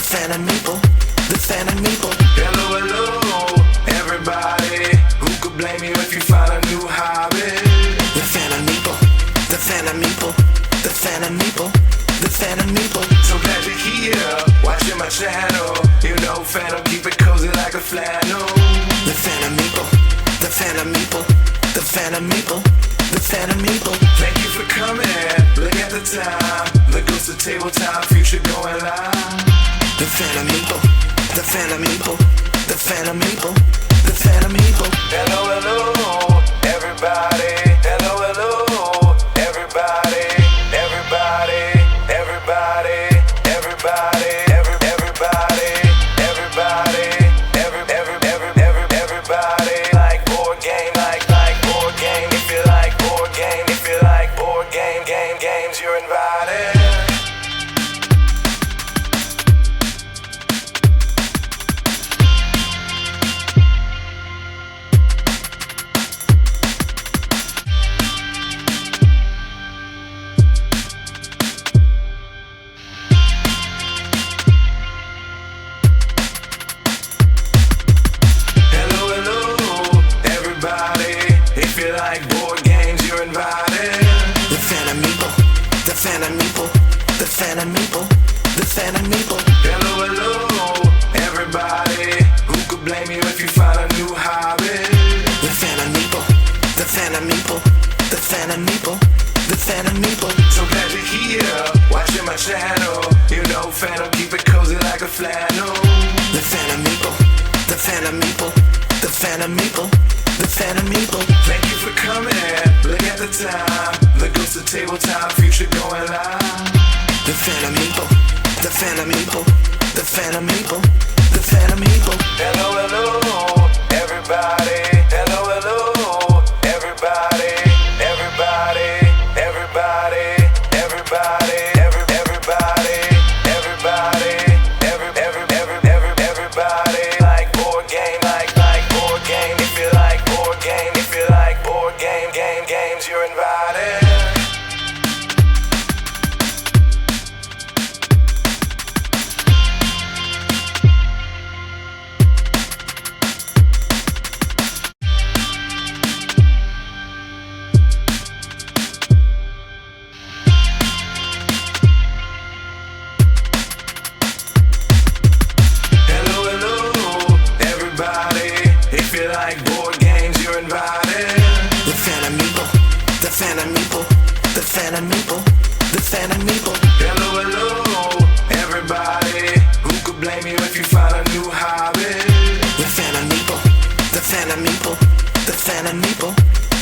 Phantom Meeple, the Phantom Meeple. Hello, hello, everybody. Who could blame you if you find a new hobby? The Phantom Meeple, the Phantom Meeple, the Phantom Meeple, the Phantom Meeple. So glad you're here, watching my channel. You know Phantom, keep it cozy like a flannel. The Phantom Meeple, the Phantom Meeple, the Phantom Meeple, the Phantom Meeple. Thank you for coming, look at the time. The ghost of tabletop, future going live. The Phantom Meeple, the Phantom Meeple, the Phantom Meeple, the Phantom Meeple. Hello, hello, everybody. Hello, hello, everybody. Everybody, everybody, everybody, everybody, everybody. Like board game, like board game. If you like board game, if you like board games, you're invited. Like board games, you're invited. The Phantom Meeple, the Phantom Meeple, the Phantom Meeple, the Phantom Meeple. Hello, hello, everybody. Who could blame you if you find a new hobby? The Phantom Meeple, the Phantom Meeple, the Phantom Meeple, the Phantom Meeple. So glad you're here, watching my channel. You know Phantom, keep it cozy like a flannel. The Phantom Meeple, the Phantom Meeple, the Phantom Meeple, the Phantom Meeple. Thank you for coming, look at the time. The ghost of tabletop, future going live. The Phantom Meeple, the Phantom Meeple, the Phantom Meeple, the Phantom Meeple. Hello, hello, everybody. Hello, hello, everybody. Everybody, everybody, everybody, everybody, everybody. Like board game, like board game. If you like board game, if you like board games, you're invited. If you like board games, you're invited. The Phantom Meeple, the Phantom Meeple, the Phantom Meeple, the Phantom Meeple. Hello, hello, everybody. Who could blame you if you find a new hobby? The Phantom Meeple, the Phantom Meeple, the Phantom Meeple,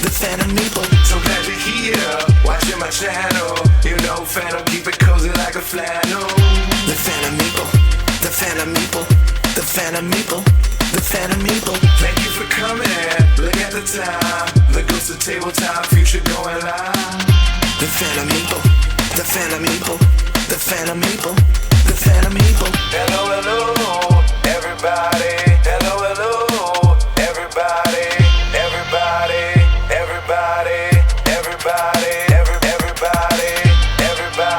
the Phantom Meeple. So glad you're here, watching my channel. You know Phantom, keep it cozy like a flannel. The Phantom Meeple, the Phantom Meeple, the Phantom Meeple, the Phantom Meeple. Thank you for coming, look at the time. The ghost of tabletop, future going live. The Phantom Meeple, the Phantom Meeple, the Phantom Meeple, the Phantom Meeple. Hello, hello, everybody. Hello, hello, everybody. Everybody, everybody, everybody, everybody, everybody.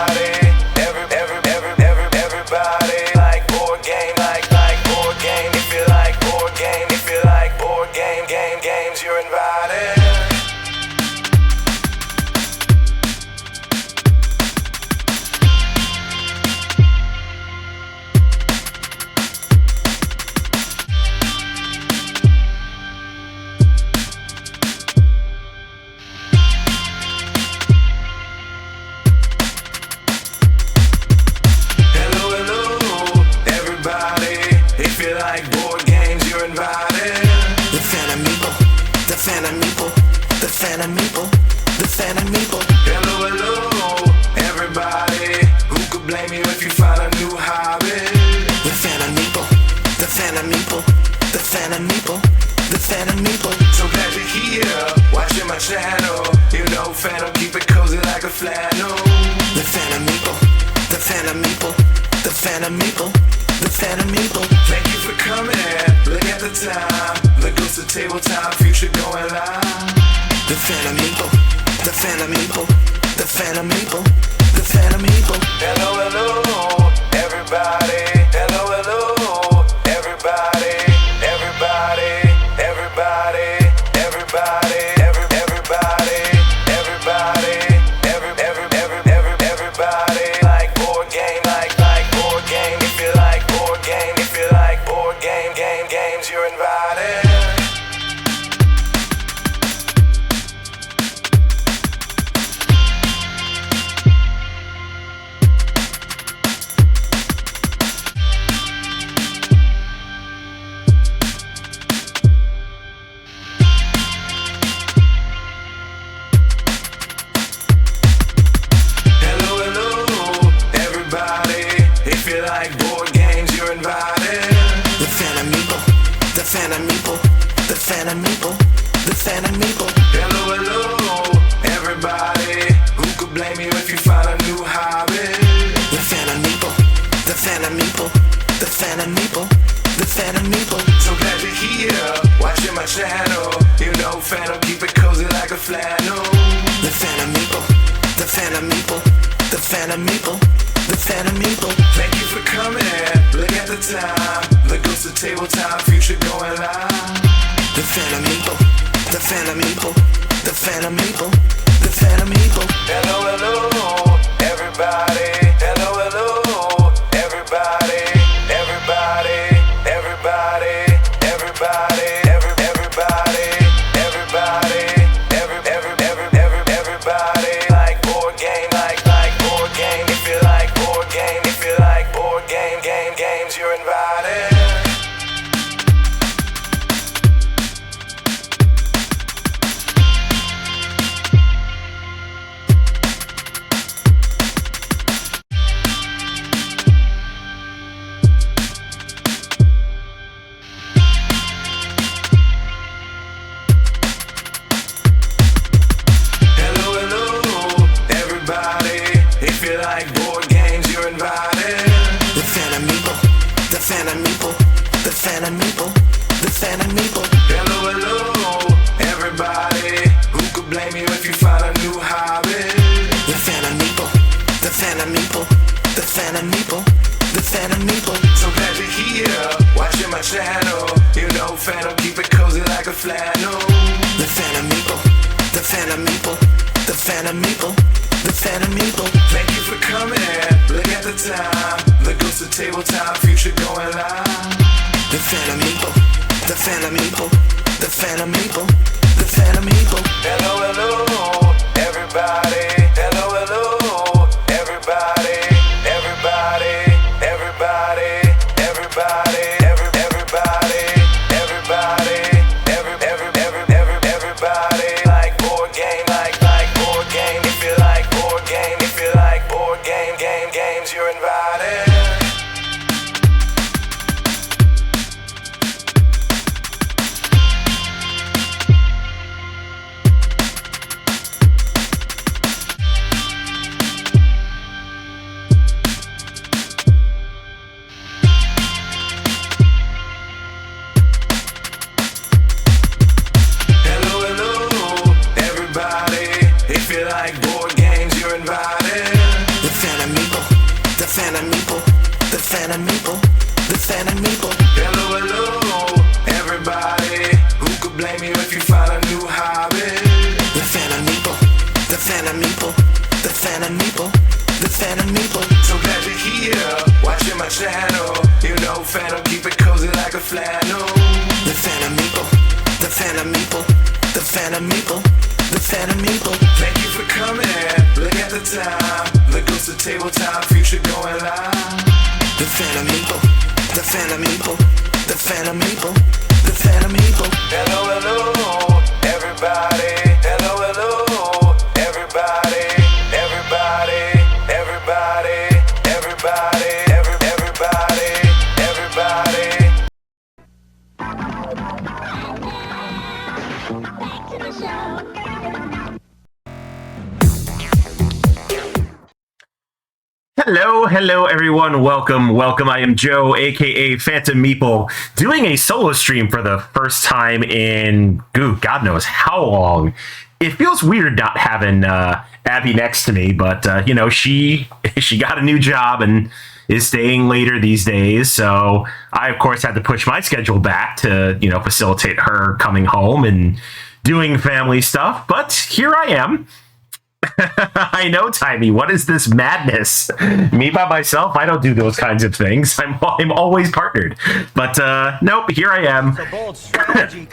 Like board game, like board game. If you like board game, if you like board games, you're invited. If you like board games, you're invited. The Phantom Meeple, the Phantom Meeple, the Phantom Meeple, the Phantom Meeple. Hello, hello, everybody. Who could blame you if you find a new hobby? The Phantom Meeple, the Phantom Meeple, the Phantom Meeple, the Phantom Meeple. So glad you're here, watching my channel. You know Phantom, keep it cozy like a flannel. The Phantom Meeple, the Phantom Meeple, the Phantom Meeple, the Phantom Meeple. Thank you for coming, look at the time. The ghost of tabletop, future going live. The Phantom Meeple, the Phantom Meeple, the Phantom Meeple, the Phantom Meeple. Hello, hello, everybody. Hello, Phantom Meeple, the Phantom Meeple, the Phantom Meeple. Hello, hello, everybody. Who could blame you if you find a new hobby? The Phantom Meeple, the Phantom Meeple, the Phantom Meeple, the Phantom Meeple. So glad you're here, watching my channel. You know, Phantom, keep it cozy like a flannel. The Phantom Meeple, the Phantom Meeple, the Phantom Meeple, the Phantom Meeple. Thank you for coming, look at the time. The ghost of tabletop, future going live. The Phantom Meeple, the Phantom Meeple, the Phantom Meeple, the Phantom Meeple. Hello, hello, everybody. Hello, hello, everybody. Everybody, everybody, everybody, everybody, everybody, everybody. Like board game, like board game. If you like board game, if you like board games, you're invited. Phantom Meeple, the Phantom Meeple, the Phantom Meeple. Hello, hello, everybody. Who could blame you if you find a new hobby? The Phantom Meeple, the Phantom Meeple, the Phantom Meeple, the Phantom Meeple. So glad you're here, watching my channel. You know, Phantom, keep it cozy like a flannel. The Phantom Meeple, the Phantom Meeple, the Phantom Meeple, the Phantom Meeple. Thank you for coming, look at the time. The ghost of tabletop, future going live. The Phantom Meeple, the Phantom Meeple, the Phantom Meeple, the Phantom Meeple. Hello, hello, everybody. Hello, hello, everybody. Everybody, everybody, everybody, everybody, everybody, everybody. Like board game, like board game. If you like board game, if you like board games, you're invited. Phantom Meeple, the Phantom Meeple, the Phantom Meeple. Hello, hello, everybody. Who could blame you if you find a new hobby? The Phantom Meeple, the Phantom Meeple, the Phantom Meeple, the Phantom Meeple. So glad you're here, watching my channel. You know, Phantom, keep it cozy like a flannel. The Phantom Meeple, the Phantom Meeple, the Phantom Meeple, the Phantom Meeple. Thank you for coming, look at the time. The ghost of tabletop, future going live. The Phantom Meeple, the Phantom Meeple, the Phantom Meeple, the Phantom Meeple. Hello, hello, everybody. Hello, hello, everybody. Everybody, everybody, everybody, everybody, everybody. Back to the show. Hello everyone, welcome. I am Joe, aka Phantom Meeple, doing a solo stream for the first time in, God knows how long. It feels weird not having Abby next to me, but she got a new job and is staying later these days, so I of course had to push my schedule back to, facilitate her coming home and doing family stuff, but here I am. I know, Timey. What is this madness? Me by myself? I don't do those kinds of things. I'm always partnered. But nope, here I am.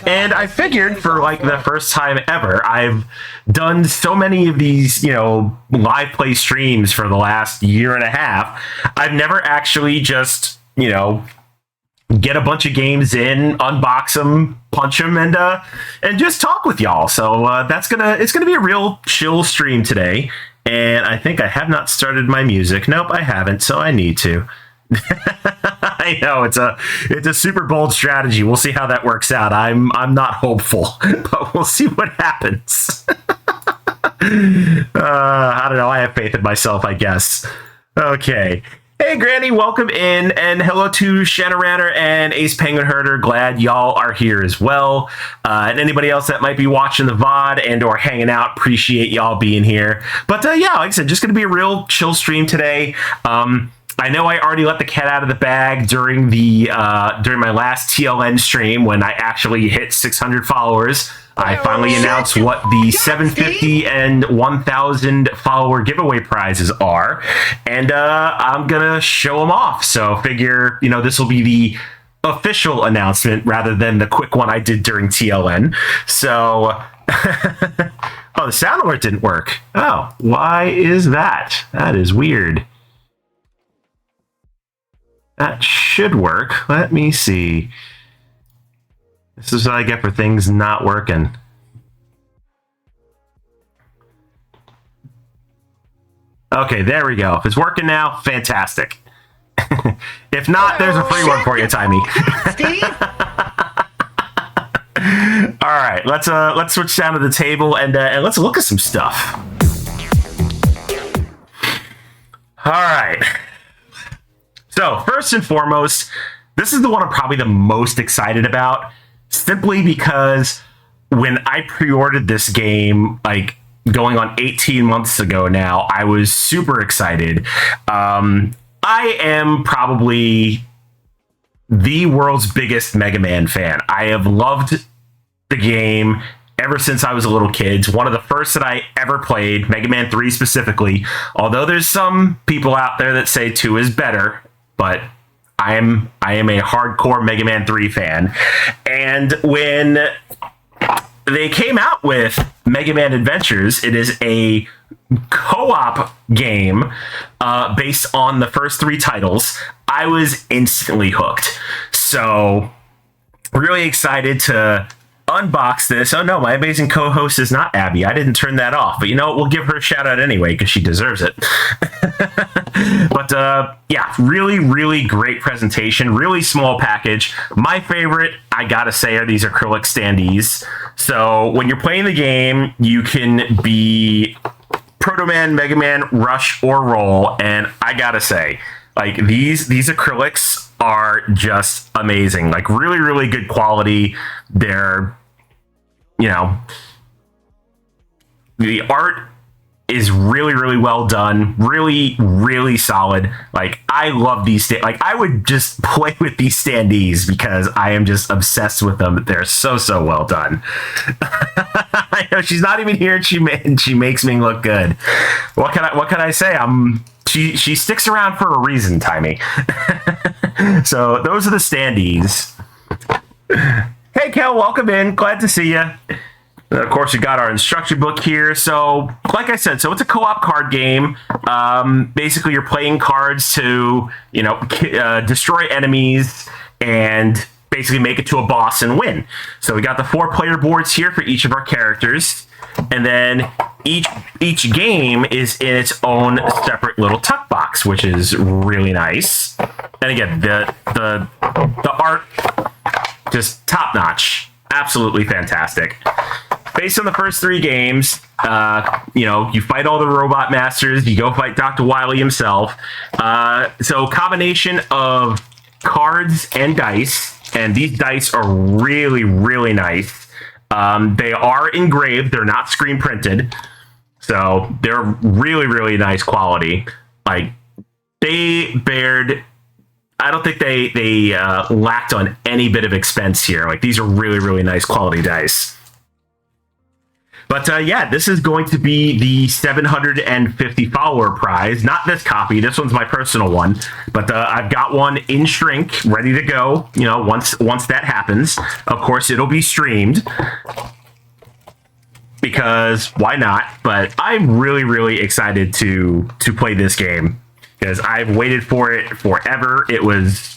And I figured for like the first time ever, I've done so many of these, live play streams for the last year and a half. I've never actually just, get a bunch of games in, unbox them, punch them, and just talk with y'all. So it's gonna be a real chill stream today. And I think I have not started my music. Nope, I haven't. So I need to. I know it's a super bold strategy. We'll see how that works out. I'm not hopeful, but we'll see what happens. I don't know. I have faith in myself, I guess. Okay. Hey, Granny, welcome in, and hello to Shadowrunner and Ace Penguin Herder. Glad y'all are here as well. And anybody else that might be watching the VOD and or hanging out, appreciate y'all being here. But yeah, like I said, just going to be a real chill stream today. I know I already let the cat out of the bag during the during my last TLN stream when I actually hit 600 followers. I finally announced what the 750 and 1,000 follower giveaway prizes are, and I'm gonna show them off. So figure, this will be the official announcement rather than the quick one I did during TLN. So, oh, the sound alert didn't work. Oh, why is that? That is weird. That should work. Let me see. This is what I get for things not working. Okay, there we go. If it's working now, fantastic. If not, there's a free one for you, Timey. All right, let's switch down to the table and let's look at some stuff. All right. So first and foremost, this is the one I'm probably the most excited about. Simply because when I pre-ordered this game, like going on 18 months ago now, I was super excited. I am probably the world's biggest Mega Man fan. I have loved the game ever since I was a little kid. It's one of the first that I ever played, Mega Man 3 specifically. Although there's some people out there that say 2 is better, but I am a hardcore Mega Man 3 fan. And when they came out with Mega Man Adventures, it is a co-op game based on the first 3 titles. I was instantly hooked. So really excited to unbox this. Oh no, my amazing co-host is not Abby. I didn't turn that off, but you know what? We'll give her a shout out anyway because she deserves it. But yeah, really great presentation. Really small package. My favorite, I gotta say, are these acrylic standees. So when you're playing the game, you can be Proto Man, Mega Man, Rush, or Roll, and I gotta say, like these acrylics are just amazing. Like really good quality. They're, the art is really well done. Really solid. Like I love these. Like I would just play with these standees because I am just obsessed with them. They're so well done. I know she's not even here, and she makes me look good. What can I say? She sticks around for a reason, Timey. So those are the standees. Hey, Kel, welcome in. Glad to see you. Of course, we got our instruction book here. So, like I said, it's a co-op card game. Basically, you're playing cards to, destroy enemies and basically make it to a boss and win. So we got the 4-player boards here for each of our characters. And then each game is in its own separate little tuck box, which is really nice. And again, the art, just top notch, absolutely fantastic. Based on the first 3 games, you fight all the robot masters. You go fight Dr. Wily himself. So combination of cards and dice, and these dice are really nice. They are engraved. They're not screen printed. So they're really nice quality. Like I don't think they lacked on any bit of expense here. Like these are really nice quality dice. But yeah, this is going to be the 750 follower prize. Not this copy. This one's my personal one. But I've got one in shrink, ready to go. Once that happens, of course, it'll be streamed. Because why not? But I'm really excited to play this game because I've waited for it forever. It was,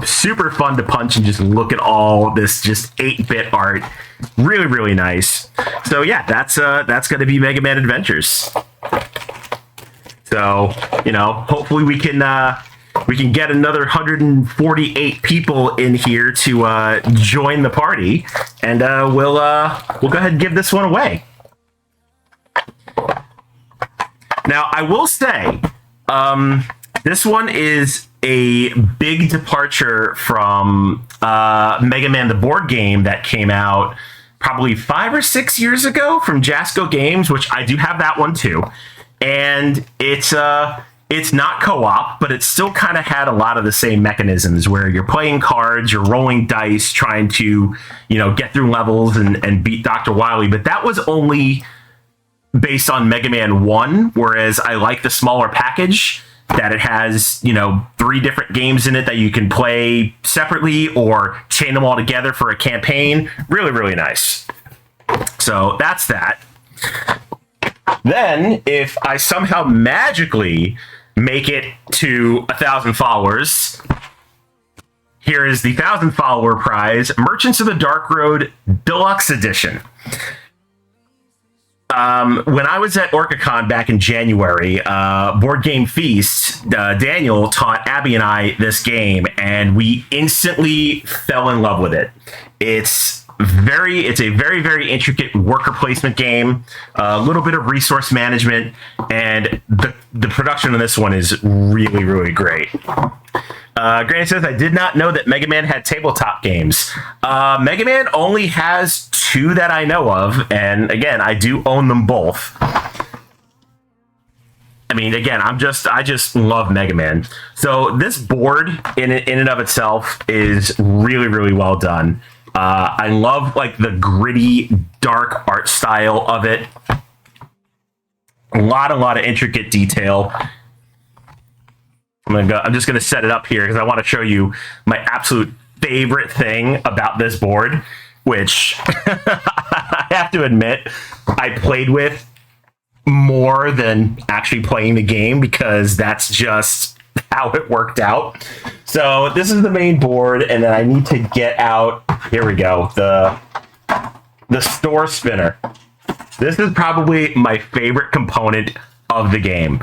super fun to punch and just look at all this just 8-bit art. Really nice. So yeah, that's going to be Mega Man Adventures. So, hopefully we can we can get another 148 people in here to join the party, and we'll go ahead and give this one away. Now, I will say, this one is a big departure from Mega Man the board game that came out probably 5 or 6 years ago from Jasco Games, which I do have that one too. And it's not co-op, but it still kind of had a lot of the same mechanisms where you're playing cards, you're rolling dice, trying to, get through levels and beat Dr. Wily. But that was only based on Mega Man 1, whereas I like the smaller package that it has, 3 different games in it that you can play separately or chain them all together for a campaign. Really, really nice. So that's that. Then, if I somehow magically make it to 1,000 followers, here is the 1,000 follower prize, Merchants of the Dark Road Deluxe Edition. When I was at OrcaCon back in January, Board Game Feast, Daniel taught Abby and I this game, and we instantly fell in love with it. It's a very, very intricate worker placement game, a little bit of resource management, and the production on this one is really, really great. Granny says, I did not know that Mega Man had tabletop games. Mega Man only has 2 that I know of, and again, I do own them both. I mean, again, I just love Mega Man. So this board in and of itself is really, really well done. I love like the gritty, dark art style of it. A lot of intricate detail. I'm just gonna set it up here because I want to show you my absolute favorite thing about this board, which I have to admit I played with more than actually playing the game because that's just how it worked out. So this is the main board, and then I need to get out, here we go, the store spinner. This is probably my favorite component of the game.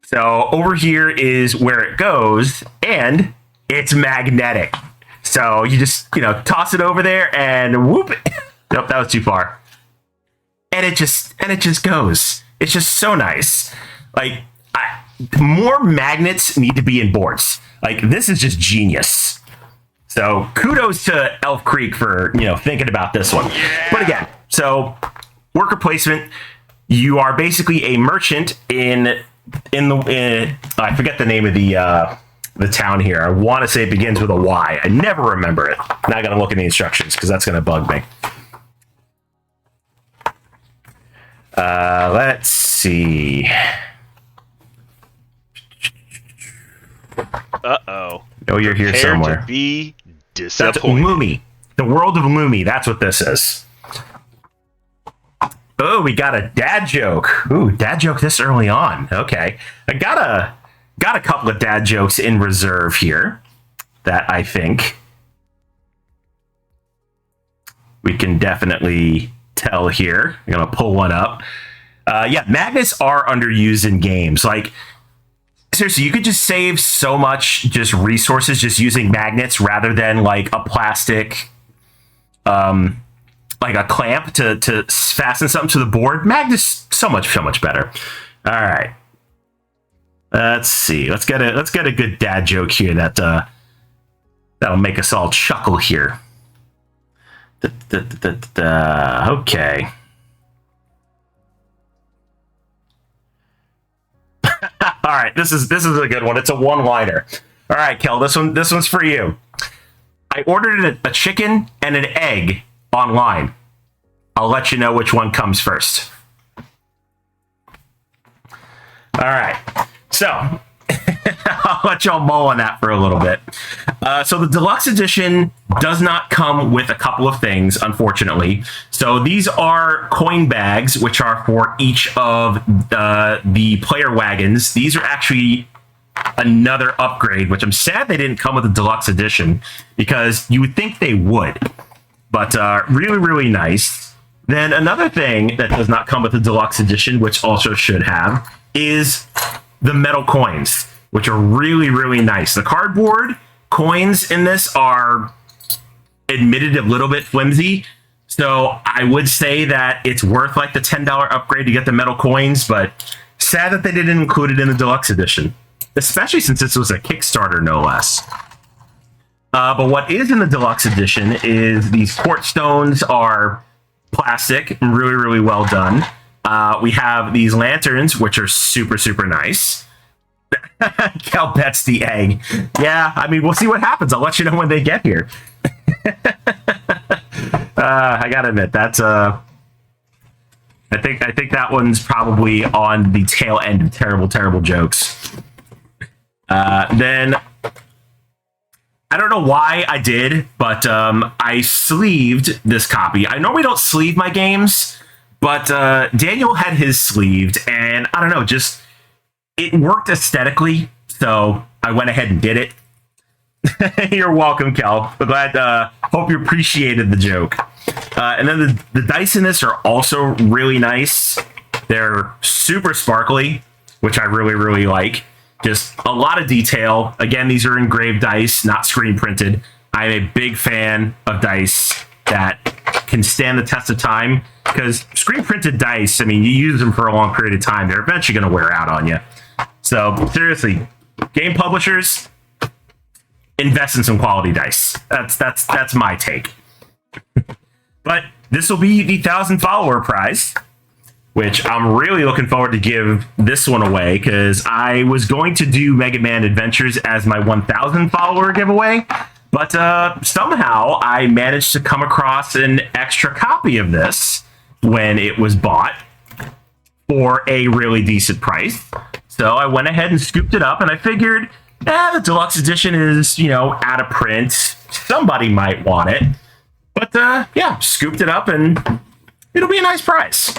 So over here is where it goes, and it's magnetic. So you just, toss it over there and whoop. Nope, that was too far. And it just goes. It's just so nice. Like, more magnets need to be in boards. Like, this is just genius. So kudos to Elf Creek for, thinking about this one. Yeah. But again, so worker placement, you are basically a merchant in I forget the name of the town here. I want to say it begins with a Y. I never remember it. I'm not going to look at the instructions because that's going to bug me. Let's see. Uh-oh. Oh, you're here Prepare somewhere. To be That's disappointed. Lumi. The world of Lumi. That's what this is. Oh, we got a dad joke. Ooh, dad joke this early on. Okay. I got a couple of dad jokes in reserve here that I think we can definitely tell here. I'm going to pull one up. Yeah, magnets are underused in games. Like, seriously, you could just save so much just resources just using magnets rather than like a plastic, like a clamp to fasten something to the board. Magnets so much better. All right. Let's see. Let's get a good dad joke here that'll make us all chuckle here. Okay. All right, this is a good one. It's a one-liner. All right, Kel, this one's for you. I ordered a chicken and an egg online. I'll let you know which one comes first. All right, so I'll let y'all mull on that for a little bit. So the deluxe edition does not come with a couple of things, unfortunately. So these are coin bags, which are for each of the player wagons. These are actually another upgrade, which I'm sad they didn't come with the deluxe edition because you would think they would. But really, really nice. Then another thing that does not come with the deluxe edition, which also should have, is the metal coins. which are really, really nice. The cardboard coins in this are admitted a little bit flimsy, so I would say that it's worth like the $10 upgrade to get the metal coins, but sad that they didn't include it in the deluxe edition, especially since this was a Kickstarter, no less. But what is in the deluxe edition is these quartz stones are plastic and really, really well done. We have these lanterns, which are super, super nice. Cal bets the egg. Yeah, I mean, we'll see what happens. I'll let you know when they get here. I gotta admit, that's I think that one's probably on the tail end of terrible, terrible jokes. Then I don't know why I did, but I sleeved this copy. I normally don't sleeve my games, but Daniel had his sleeved, and I don't know, just it worked aesthetically, so I went ahead and did it. You're welcome, Kel. I'm glad. Hope you appreciated the joke. And then the dice in this are also really nice. They're super sparkly, which I really, really like. Just a lot of detail. Again, these are engraved dice, not screen printed. I'm a big fan of dice that can stand the test of time, because screen printed dice, I mean, you use them for a long period of time, they're eventually going to wear out on you. So seriously, game publishers, invest in some quality dice. That's my take. But this will be the 1,000 follower prize, which I'm really looking forward to give this one away, because I was going to do Mega Man Adventures as my 1,000 follower giveaway, but somehow I managed to come across an extra copy of this when it was bought for a really decent price. So I went ahead and scooped it up, and I figured, the deluxe edition is, out of print. Somebody might want it. But yeah, scooped it up, and it'll be a nice price.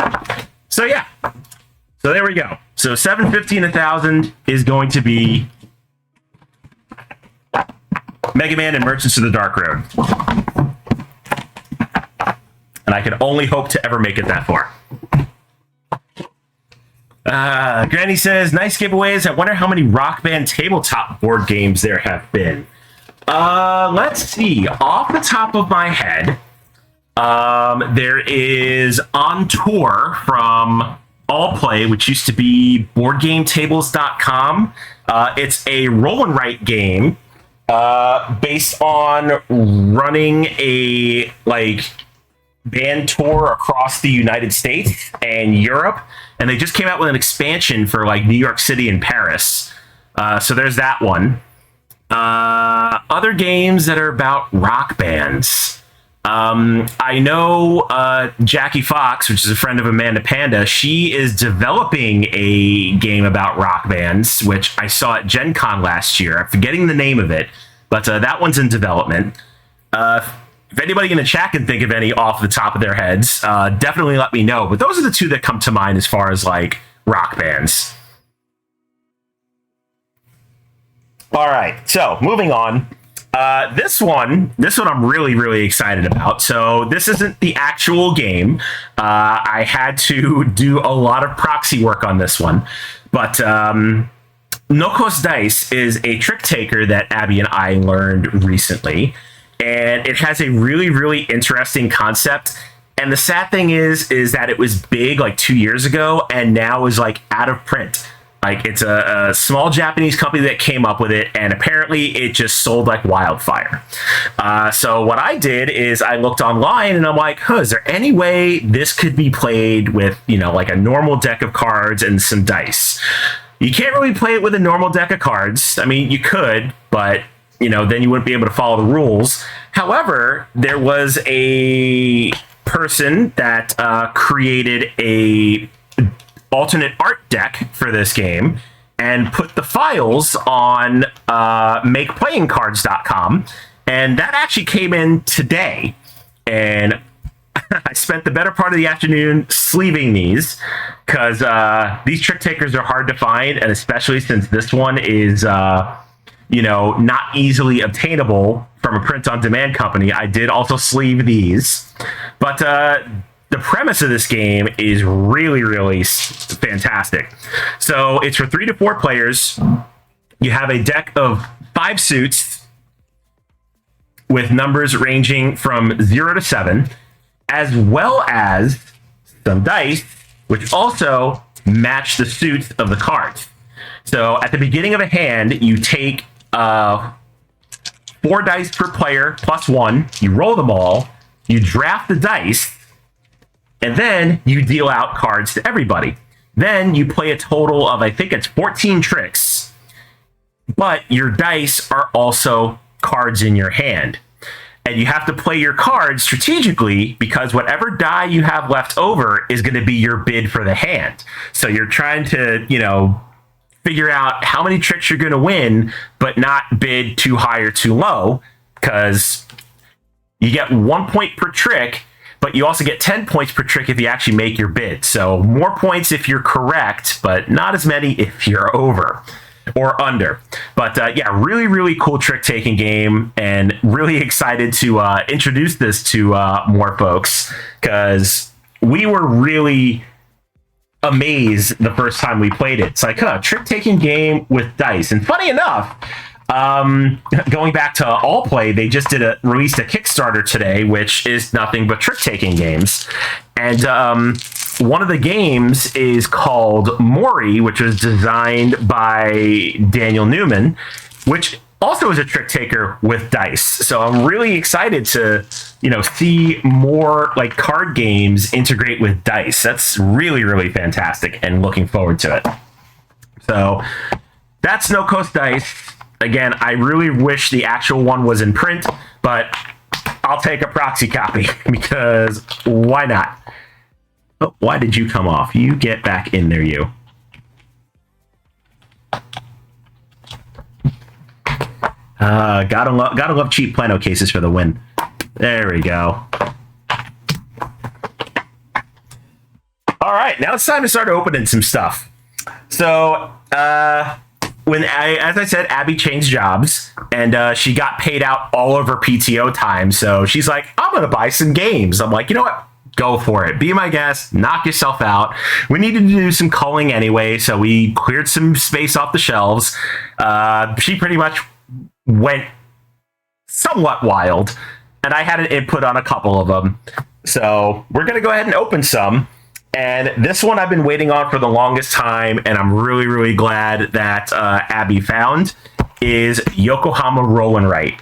So yeah. So there we go. So $750 and $1,000 is going to be Mega Man and Merchants of the Dark Road. And I can only hope to ever make it that far. Granny says, nice giveaways. I wonder how many Rock Band tabletop board games there have been. Let's see. Off the top of my head, there is On Tour from Allplay, which used to be BoardGameTables.com. It's a roll and write game based on running a band tour across the United States and Europe, and they just came out with an expansion for New York City and Paris. So there's that one. Other games that are about rock bands. I know Jackie Fox, which is a friend of Amanda Panda, she is developing a game about rock bands, which I saw at Gen Con last year. I'm forgetting the name of it, but that one's in development. If anybody in the chat can think of any off the top of their heads, definitely let me know. But those are the two that come to mind as far as rock bands. All right, so moving on. This one I'm really, really excited about. So this isn't the actual game. I had to do a lot of proxy work on this one. But No-Cost Dice is a trick taker that Abby and I learned recently. And it has a really, really interesting concept. And the sad thing is that it was big 2 years ago and now is out of print. It's a small Japanese company that came up with it, and apparently it just sold like wildfire. So what I did is I looked online and I'm like, is there any way this could be played with, a normal deck of cards and some dice? You can't really play it with a normal deck of cards. I mean, you could, but then you wouldn't be able to follow the rules. However, there was a person that created a alternate art deck for this game and put the files on makeplayingcards.com, and that actually came in today. And I spent the better part of the afternoon sleeving these, because these trick takers are hard to find, and especially since this one is not easily obtainable from a print-on-demand company, I did also sleeve these. But the premise of this game is really, really fantastic. So it's for 3 to 4 players. You have a deck of 5 suits with numbers ranging from 0 to 7, as well as some dice, which also match the suits of the cards. So at the beginning of a hand, you take 4 dice per player plus 1. You roll them all. You draft the dice, and then you deal out cards to everybody. Then you play a total of, I think it's 14 tricks, but your dice are also cards in your hand. And you have to play your cards strategically because whatever die you have left over is going to be your bid for the hand. So you're trying to, figure out how many tricks you're going to win, but not bid too high or too low, because you get 1 point per trick, but you also get 10 points per trick if you actually make your bid. So more points if you're correct, but not as many if you're over or under. But yeah, really, really cool trick-taking game, and really excited to introduce this to more folks, because we were really amazed the first time we played it. It's like, trick-taking game with dice. And funny enough, going back to All Play, they just released a Kickstarter today, which is nothing but trick-taking games. And one of the games is called Mori, which was designed by Daniel Newman, which also is a trick taker with dice. So I'm really excited to, see more like card games integrate with dice. That's really, really fantastic, and looking forward to it. So that's No Coast Dice. Again, I really wish the actual one was in print, but I'll take a proxy copy because why not? Oh, why did you come off? You get back in there, you. Gotta love cheap Plano cases for the win. There we go. All right, now it's time to start opening some stuff. So, as I said, Abby changed jobs, and she got paid out all of her PTO time. So she's like, I'm gonna buy some games. I'm like, you know what? Go for it. Be my guest. Knock yourself out. We needed to do some culling anyway, so we cleared some space off the shelves. She pretty much went somewhat wild, and I had an input on a couple of them. So we're going to go ahead and open some. And this one I've been waiting on for the longest time, and I'm really, really glad that Abby found, is Yokohama Roll and Write.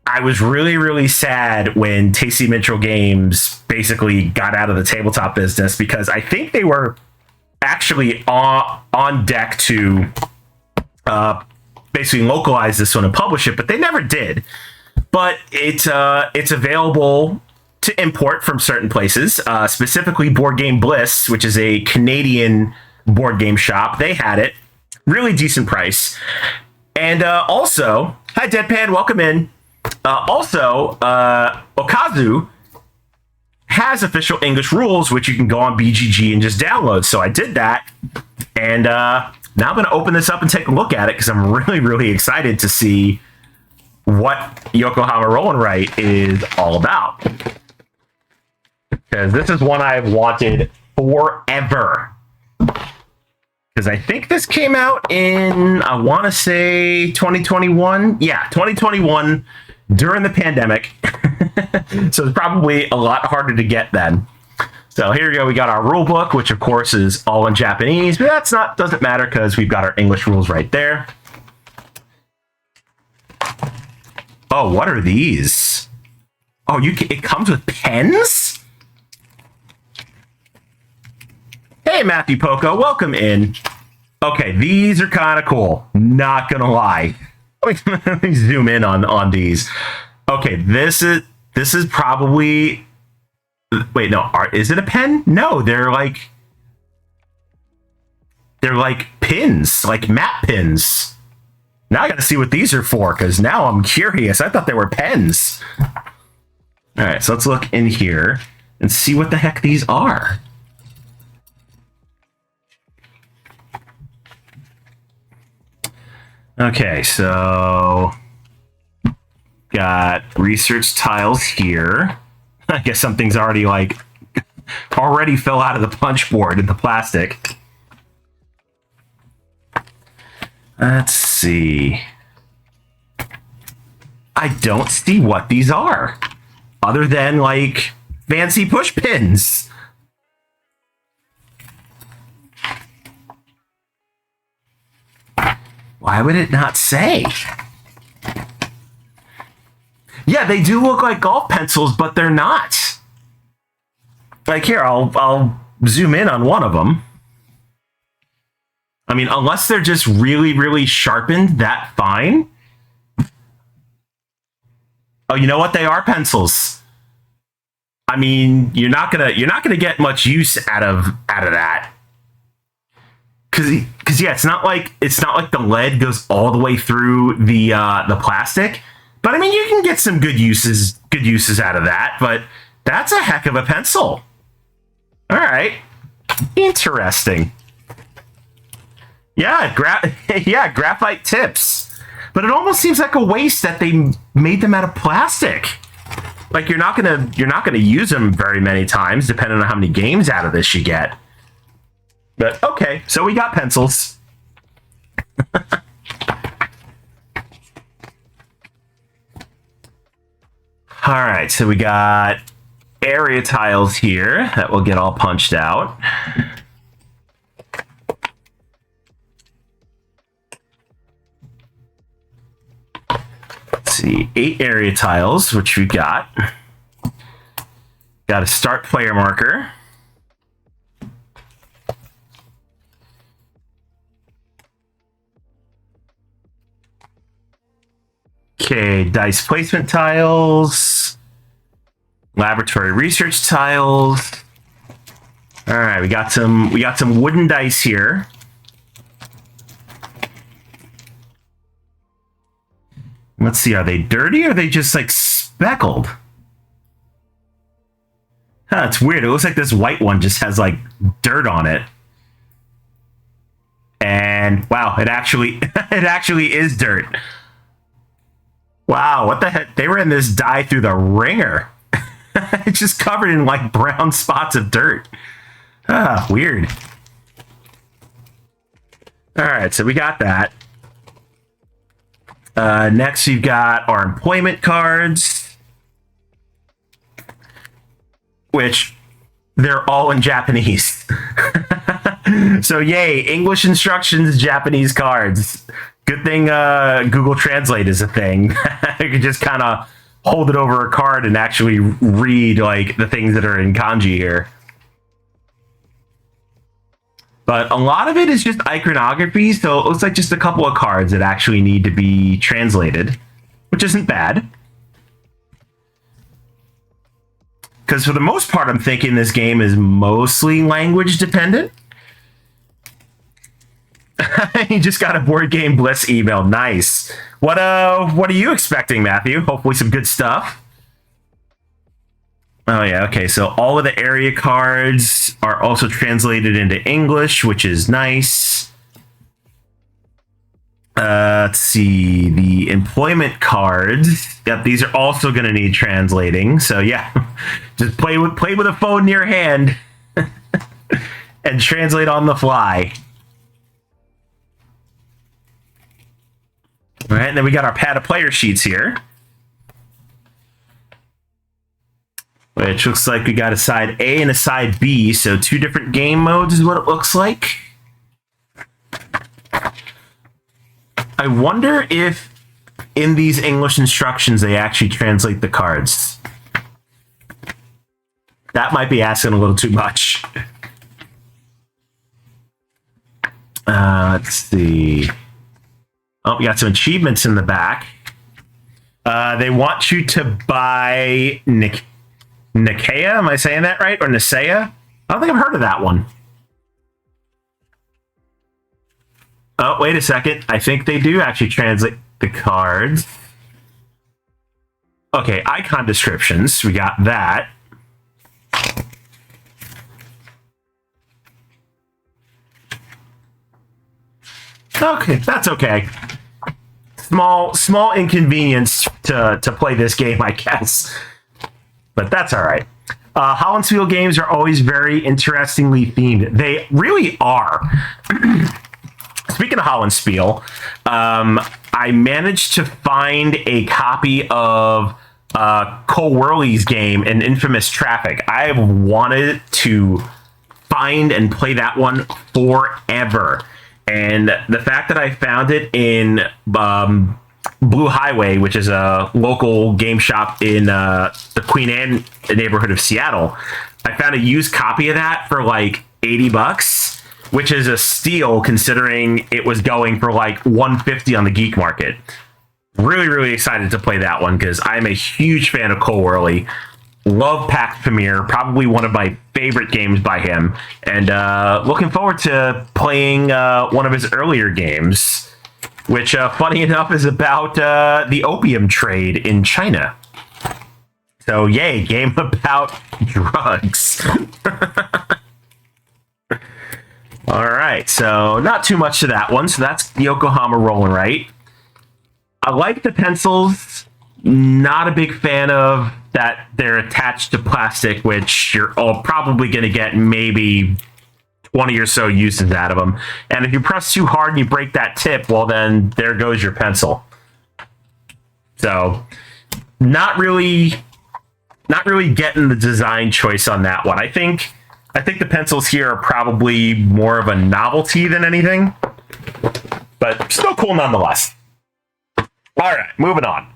I was really, really sad when Tasty Mitchell Games basically got out of the tabletop business, because I think they were actually on deck to basically localize this one and publish it, but they never did. But it's available to import from certain places, specifically Board Game Bliss, which is a Canadian board game shop. They had it. Really decent price. And also, hi Deadpan, welcome in. Okazu has official English rules, which you can go on BGG and just download. So I did that. And now I'm going to open this up and take a look at it, because I'm really, really excited to see what Yokohama Roll and Write is all about. Because this is one I've wanted forever. Because I think this came out in, I want to say 2021. Yeah, 2021 during the pandemic. So it's probably a lot harder to get then. So here we go. We got our rule book, which of course is all in Japanese, but doesn't matter because we've got our English rules right there. Oh, what are these? Oh, it comes with pens? Hey, Matthew Poco, welcome in. Okay, these are kind of cool. Not gonna lie. Let me zoom in on these. Okay, this is probably. Wait, no. Is it a pen? No, they're like pins, like map pins. Now I got to see what these are for, because now I'm curious. I thought they were pens. All right, so let's look in here and see what the heck these are. Okay, so got research tiles here. I guess something's already fell out of the punch board in the plastic. Let's see. I don't see what these are, other than like fancy push pins. Why would it not say? Yeah, they do look like golf pencils, but they're not. Like here, I'll zoom in on one of them. I mean, unless they're just really, really sharpened that fine. Oh, you know what? They are pencils. I mean, you're not gonna get much use out of that. Cause yeah, it's not like the lead goes all the way through the plastic. But I mean, you can get some good uses out of that. But that's a heck of a pencil. All right, interesting. Yeah, graphite tips. But it almost seems like a waste that they made them out of plastic. Like you're not gonna use them very many times, depending on how many games out of this you get. But okay, so we got pencils. All right, so we got area tiles here that will get all punched out. Let's see, 8 area tiles, which we got. Got a start player marker. Okay, dice placement tiles, laboratory research tiles. All right, we got some wooden dice here. Let's see, are they dirty or are they just like speckled? Huh, it's weird. It looks like this white one just has like dirt on it. And wow, it actually is dirt. Wow, what the heck? They ran this dye through the ringer. It's just covered in like brown spots of dirt. Ah, weird. All right, so we got that. Next, you've got our employment cards, which they're all in Japanese. So yay, English instructions, Japanese cards. Good thing Google Translate is a thing. You can just kind of hold it over a card and actually read like the things that are in kanji here. But a lot of it is just iconography, so it looks like just a couple of cards that actually need to be translated, which isn't bad. Because for the most part, I'm thinking this game is mostly language dependent. You just got a Board Game Bliss email. Nice. What are you expecting, Matthew? Hopefully some good stuff. Oh yeah, okay. So all of the area cards are also translated into English, which is nice. Let's see, the employment cards. Yep, these are also going to need translating. So yeah, just play with a phone in your hand and translate on the fly. All right, and then we got our pad of player sheets here, which looks like we got a side A and a side B, so 2 different game modes is what it looks like. I wonder if in these English instructions they actually translate the cards. That might be asking a little too much. Let's see. Oh, we got some achievements in the back. They want you to buy Nikea. Am I saying that right? Or Nisea? I don't think I've heard of that one. Oh, wait a second. I think they do actually translate the cards. Okay, icon descriptions. We got that. Okay, that's okay. Small inconvenience to play this game, I guess. But that's all right. Hollandspiel games are always very interestingly themed. They really are. Speaking speaking of Hollandspiel, I managed to find a copy of Cole Worley's game, An Infamous Traffic. I've wanted to find and play that one forever. And the fact that I found it in Blue Highway, which is a local game shop in the Queen Anne neighborhood of Seattle, I found a used copy of that for like $80, which is a steal considering it was going for like $150 on the geek market. Really, really excited to play that one because I'm a huge fan of Cole Worley. Love Pax Pamir, probably one of my favorite games by him, and looking forward to playing one of his earlier games, which, funny enough, is about the opium trade in China. So, yay, game about drugs. All right, so not too much to that one. So that's Yokohama rolling right. I like the pencils. Not a big fan of that they're attached to plastic, which you're all probably going to get maybe 20 or so uses out of them. And if you press too hard and you break that tip, well, then there goes your pencil. So not really getting the design choice on that one. I think the pencils here are probably more of a novelty than anything, but still cool nonetheless. All right, moving on.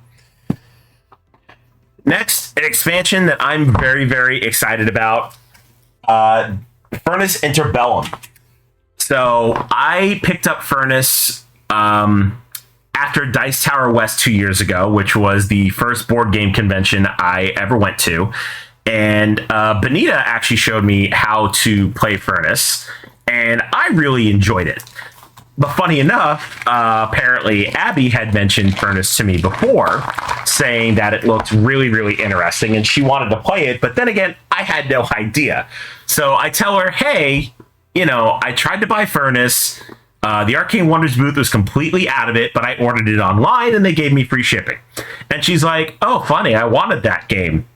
Next, an expansion that I'm very, very excited about, Furnace Interbellum. So I picked up Furnace after Dice Tower West 2 years ago, which was the first board game convention I ever went to. And Benita actually showed me how to play Furnace, and I really enjoyed it. But funny enough, apparently Abby had mentioned Furnace to me before, saying that it looked really, really interesting, and she wanted to play it. But then again, I had no idea. So I tell her, hey, I tried to buy Furnace. The Arcane Wonders booth was completely out of it, but I ordered it online, and they gave me free shipping. And she's like, oh, funny, I wanted that game.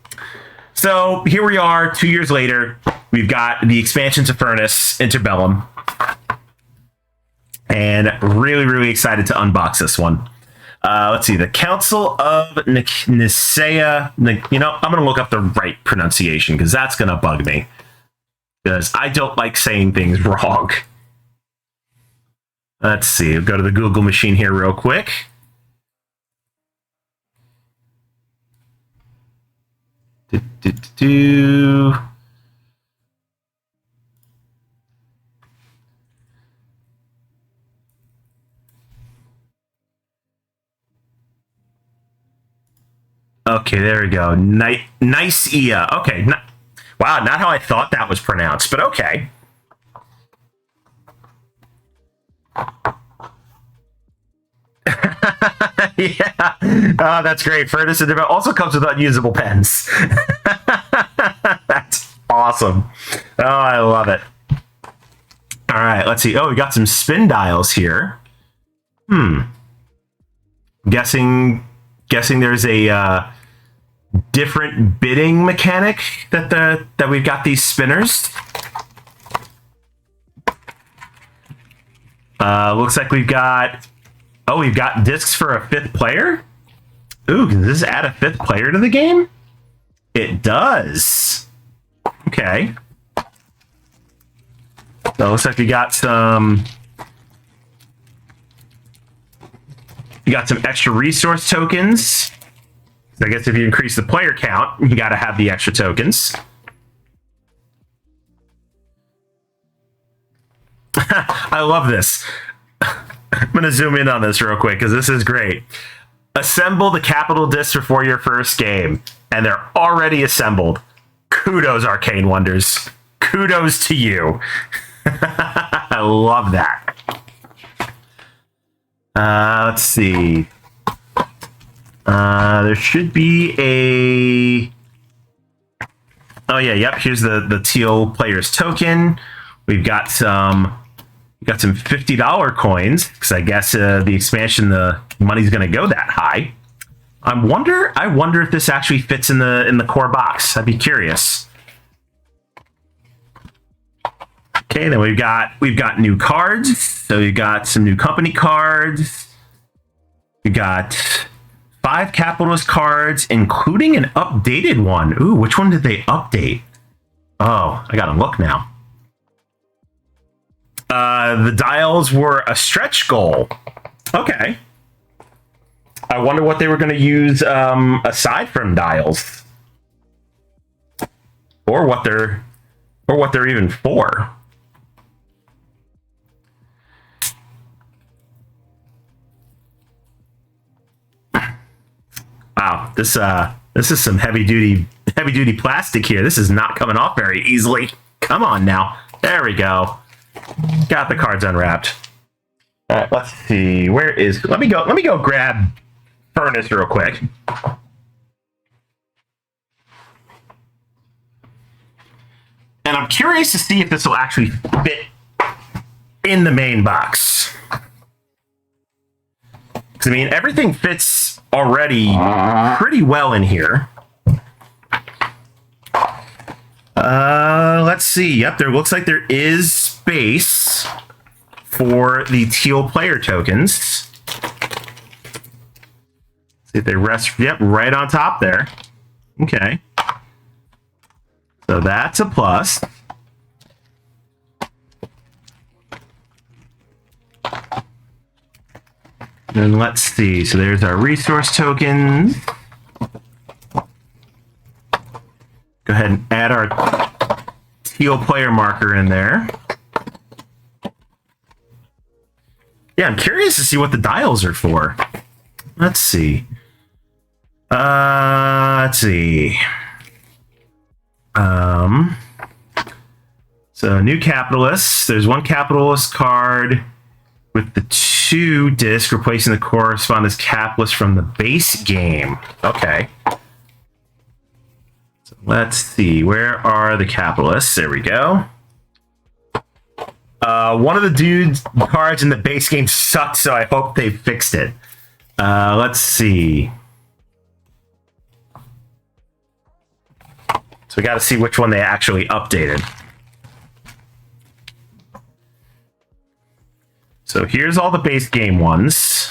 So here we are, 2 years later. We've got the expansion to Furnace Interbellum. And really, really excited to unbox this one. Let's see. The Council of Nicaea. I'm going to look up the right pronunciation because that's going to bug me. Because I don't like saying things wrong. Let's see. We'll go to the Google machine here real quick. Okay, there we go. Nicaea. Okay. Wow, not how I thought that was pronounced, but okay. Yeah. Oh, that's great. Furnace also comes with unusable pens. That's awesome. Oh, I love it. All right, let's see. Oh, we got some spin dials here. Guessing there's a different bidding mechanic that we've got these spinners. Looks like we've got discs for a fifth player. Ooh, can this add a fifth player to the game? It does. Okay. So it looks like we got some extra resource tokens. So I guess if you increase the player count, you got to have the extra tokens. I love this. I'm going to zoom in on this real quick because this is great. Assemble the capital discs before your first game, and they're already assembled. Kudos, Arcane Wonders. Kudos to you. I love that. Let's see. There should be a... Oh, yeah, yep. Here's the teal player's token. We've got some $50 coins, because I guess the expansion, the money's going to go that high. I wonder if this actually fits in the core box. I'd be curious. Okay, then we've got new cards. So we've got some new company cards. We got 5 capitalist cards, including an updated one. Ooh, which one did they update? Oh, I gotta look now. The dials were a stretch goal. Okay. I wonder what they were going to use aside from dials, or what they're even for. Wow, this is some heavy duty plastic here. This is not coming off very easily. Come on now. There we go. Got the cards unwrapped. All right, let's see. Where is? Let me go grab Furnace real quick. And I'm curious to see if this will actually fit in the main box. Because I mean, everything fits already pretty well in here. Let's see. Yep, there looks like there is space for the teal player tokens. See if they rest. Yep, right on top there. Okay. So that's a plus. Then let's see. So there's our resource tokens. Go ahead and add our teal player marker in there. Yeah, I'm curious to see what the dials are for. Let's see. Let's see. So new capitalists. There's one capitalist card with the 2 disc replacing the correspondence capitalist from the base game. Okay. So let's see. Where are the capitalists? There we go. One of the dude's cards in the base game sucked, so I hope they fixed it. Let's see. So we got to see which one they actually updated. So here's all the base game ones.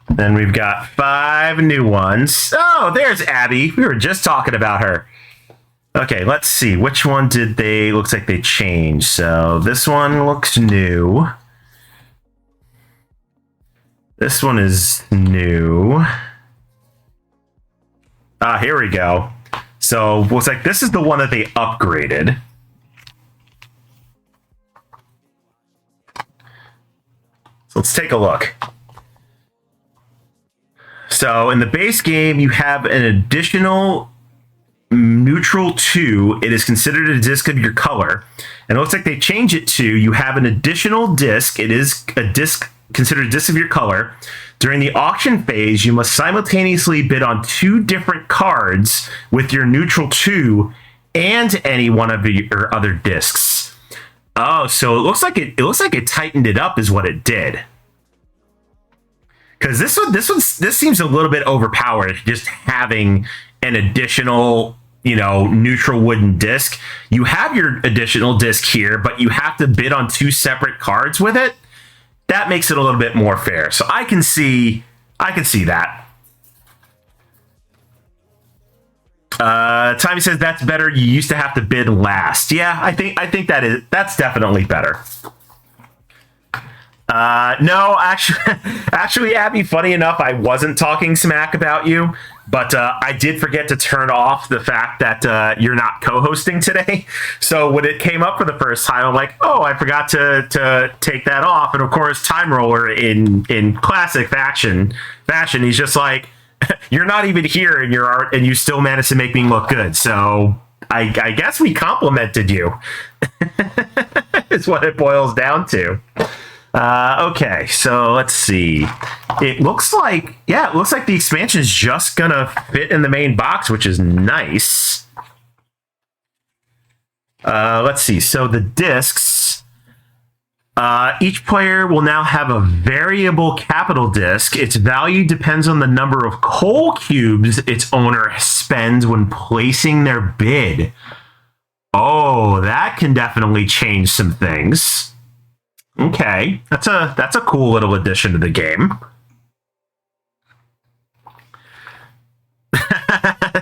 Then we've got 5 new ones. Oh, there's Abby. We were just talking about her. Okay, let's see. Which one did they... Looks like they changed. So this one looks new. This one is new. Ah, here we go. So looks like this is the one that they upgraded. So let's take a look. So in the base game, you have an additional neutral 2. It is considered a disc of your color. And it looks like they changed it to you have an additional disc. It is a disc considered a disc of your color. During the auction phase, you must simultaneously bid on 2 different cards with your neutral 2 and any one of your other discs. Oh, so it looks like it tightened it up is what it did. Because this seems a little bit overpowered, just having an additional, neutral wooden disc. You have your additional disc here, but you have to bid on 2 separate cards with it. That makes it a little bit more fair. So I can see that. Tommy says that's better. You used to have to bid last. Yeah, I think that's definitely better. No, actually, Abby, funny enough, I wasn't talking smack about you, but I did forget to turn off the fact that you're not co-hosting today. So when it came up for the first time, I'm like, oh, I forgot to take that off. And of course, Time Roller in classic fashion, he's just like, you're not even here in your art, and you still managed to make me look good. So I guess we complimented you. Is what it boils down to. Okay, so let's see. It looks like the expansion is just gonna fit in the main box, which is nice. Let's see. So the discs, Each player will now have a variable capital disc. Its value depends on the number of coal cubes its owner spends when placing their bid. Oh, that can definitely change some things. Okay, that's a cool little addition to the game.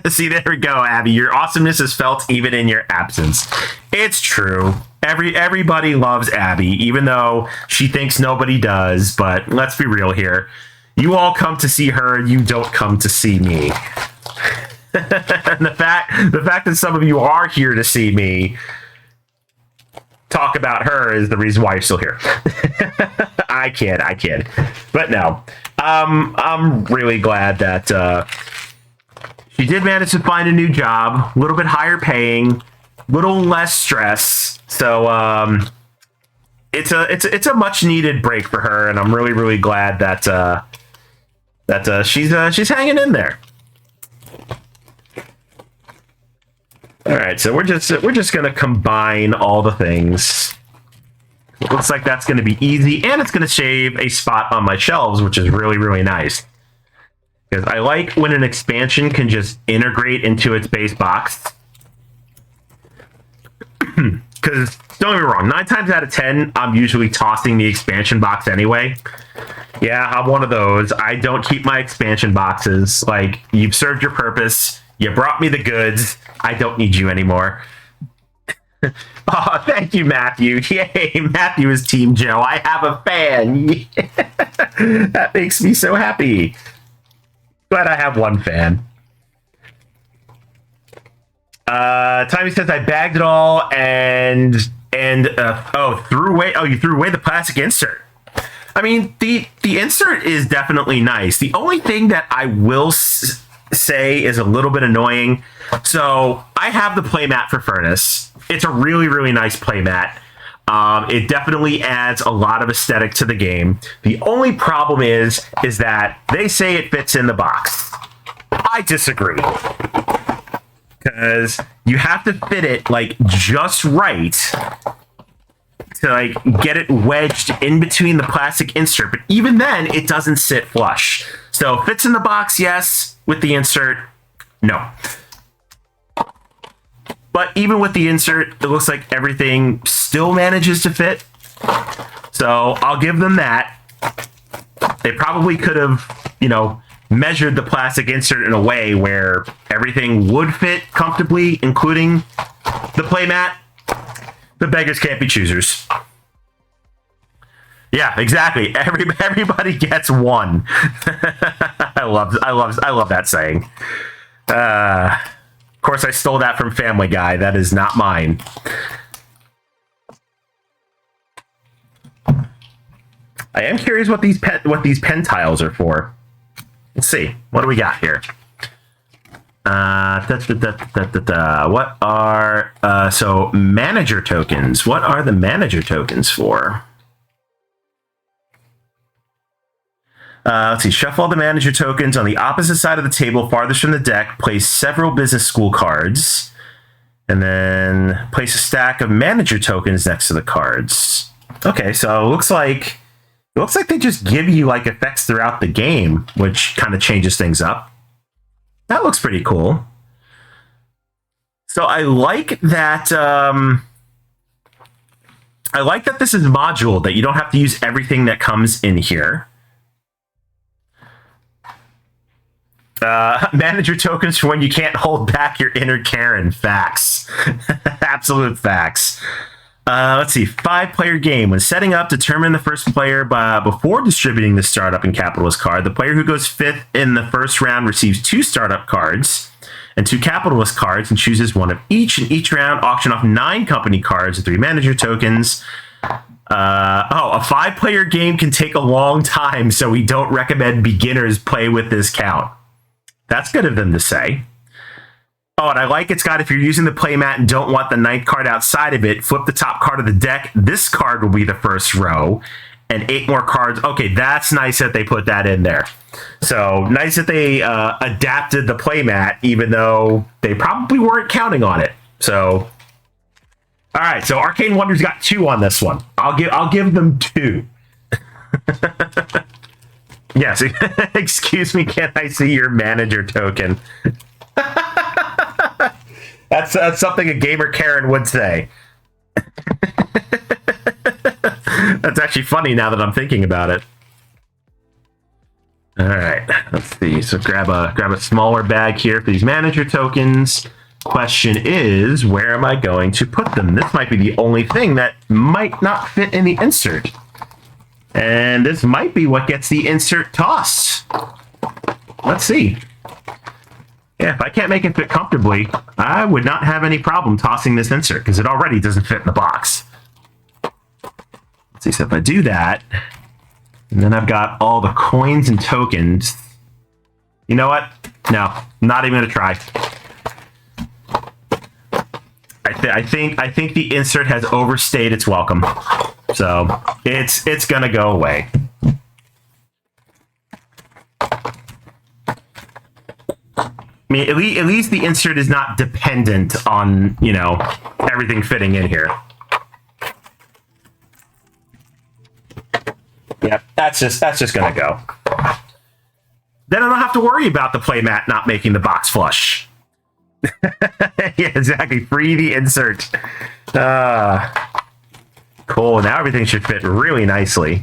See, there we go, Abby. Your awesomeness is felt even in your absence. It's true. Everybody loves Abby, even though she thinks nobody does. But let's be real here. You all come to see her. You don't come to see me. And the fact that some of you are here to see me talk about her is the reason why you're still here. I kid. But no, I'm really glad that she did manage to find a new job, a little bit higher paying, little less stress. So it's a much needed break for her, and I'm really glad that she's hanging in there. All right, so we're just gonna combine all the things. It looks like that's gonna be easy, and it's gonna save a spot on my shelves, which is really nice. Because I like when an expansion can just integrate into its base box. Because don't get me wrong, 9 times out of 10, I'm usually tossing the expansion box anyway. Yeah, I'm one of those. I don't keep my expansion boxes. Like, you've served your purpose. You brought me the goods. I don't need you anymore. Oh, thank you, Matthew. Yay, Matthew is Team Joe. I have a fan. That makes me so happy. Glad I have one fan. Tommy says I bagged it all and threw away. Oh, you threw away the plastic insert. I mean, the insert is definitely nice. The only thing that I will say is a little bit annoying. So I have the playmat for Furnace. It's a really nice playmat. It definitely adds a lot of aesthetic to the game. The only problem is that they say it fits in the box. I disagree. Because you have to fit it like just right to like get it wedged in between the plastic insert. But even then, it doesn't sit flush. So fits in the box, yes. With the insert, no. But even with the insert, it looks like everything still manages to fit. So I'll give them that. They probably could have, measured the plastic insert in a way where everything would fit comfortably, including the playmat. The beggars can't be choosers. Yeah, exactly. Everybody gets one. I love that saying. Of course, I stole that from Family Guy. That is not mine. I am curious what these pen tiles are for. Let's see. What do we got here? What are so manager tokens? What are the manager tokens for? Let's see. Shuffle all the manager tokens on the opposite side of the table, farthest from the deck. Place several business school cards, and then place a stack of manager tokens next to the cards. Okay, so it looks like they just give you like effects throughout the game, which kind of changes things up. That looks pretty cool. So I like that. I like that this is modular, that you don't have to use everything that comes in here. Manager tokens for when you can't hold back your inner Karen. Facts. Absolute facts. Let's see. 5-player game. When setting up, determine the first player before distributing the startup and capitalist card. The player who goes 5th in the first round receives 2 startup cards and 2 capitalist cards and chooses one of each. In each round, auction off 9 company cards and 3 manager tokens. A 5-player game can take a long time, so we don't recommend beginners play with this count. That's good of them to say. Oh, and I like it's got, if you're using the playmat and don't want the 9th card outside of it, flip the top card of the deck. This card will be the first row, and 8 more cards. Okay, that's nice that they put that in there. So nice that they adapted the playmat, even though they probably weren't counting on it. So, all right, so Arcane Wonders got 2 on this one. All I'll give them 2. Yes. Excuse me, can I see your manager token? That's something a gamer Karen would say. That's actually funny now that I'm thinking about it. All right, let's see. So grab a smaller bag here for these manager tokens. Question is, where am I going to put them? This might be the only thing that might not fit in the insert. And this might be what gets the insert tossed. Let's see. Yeah, if I can't make it fit comfortably, I would not have any problem tossing this insert because it already doesn't fit in the box. Let's see, so if I do that, and then I've got all the coins and tokens. You know what? No, not even gonna try. I think the insert has overstayed its welcome, so it's gonna go away. I mean, at least the insert is not dependent on, you know, everything fitting in here. Yep, that's just gonna go. Then I don't have to worry about the playmat not making the box flush. Yeah, exactly. Free the insert. Cool. Now everything should fit really nicely.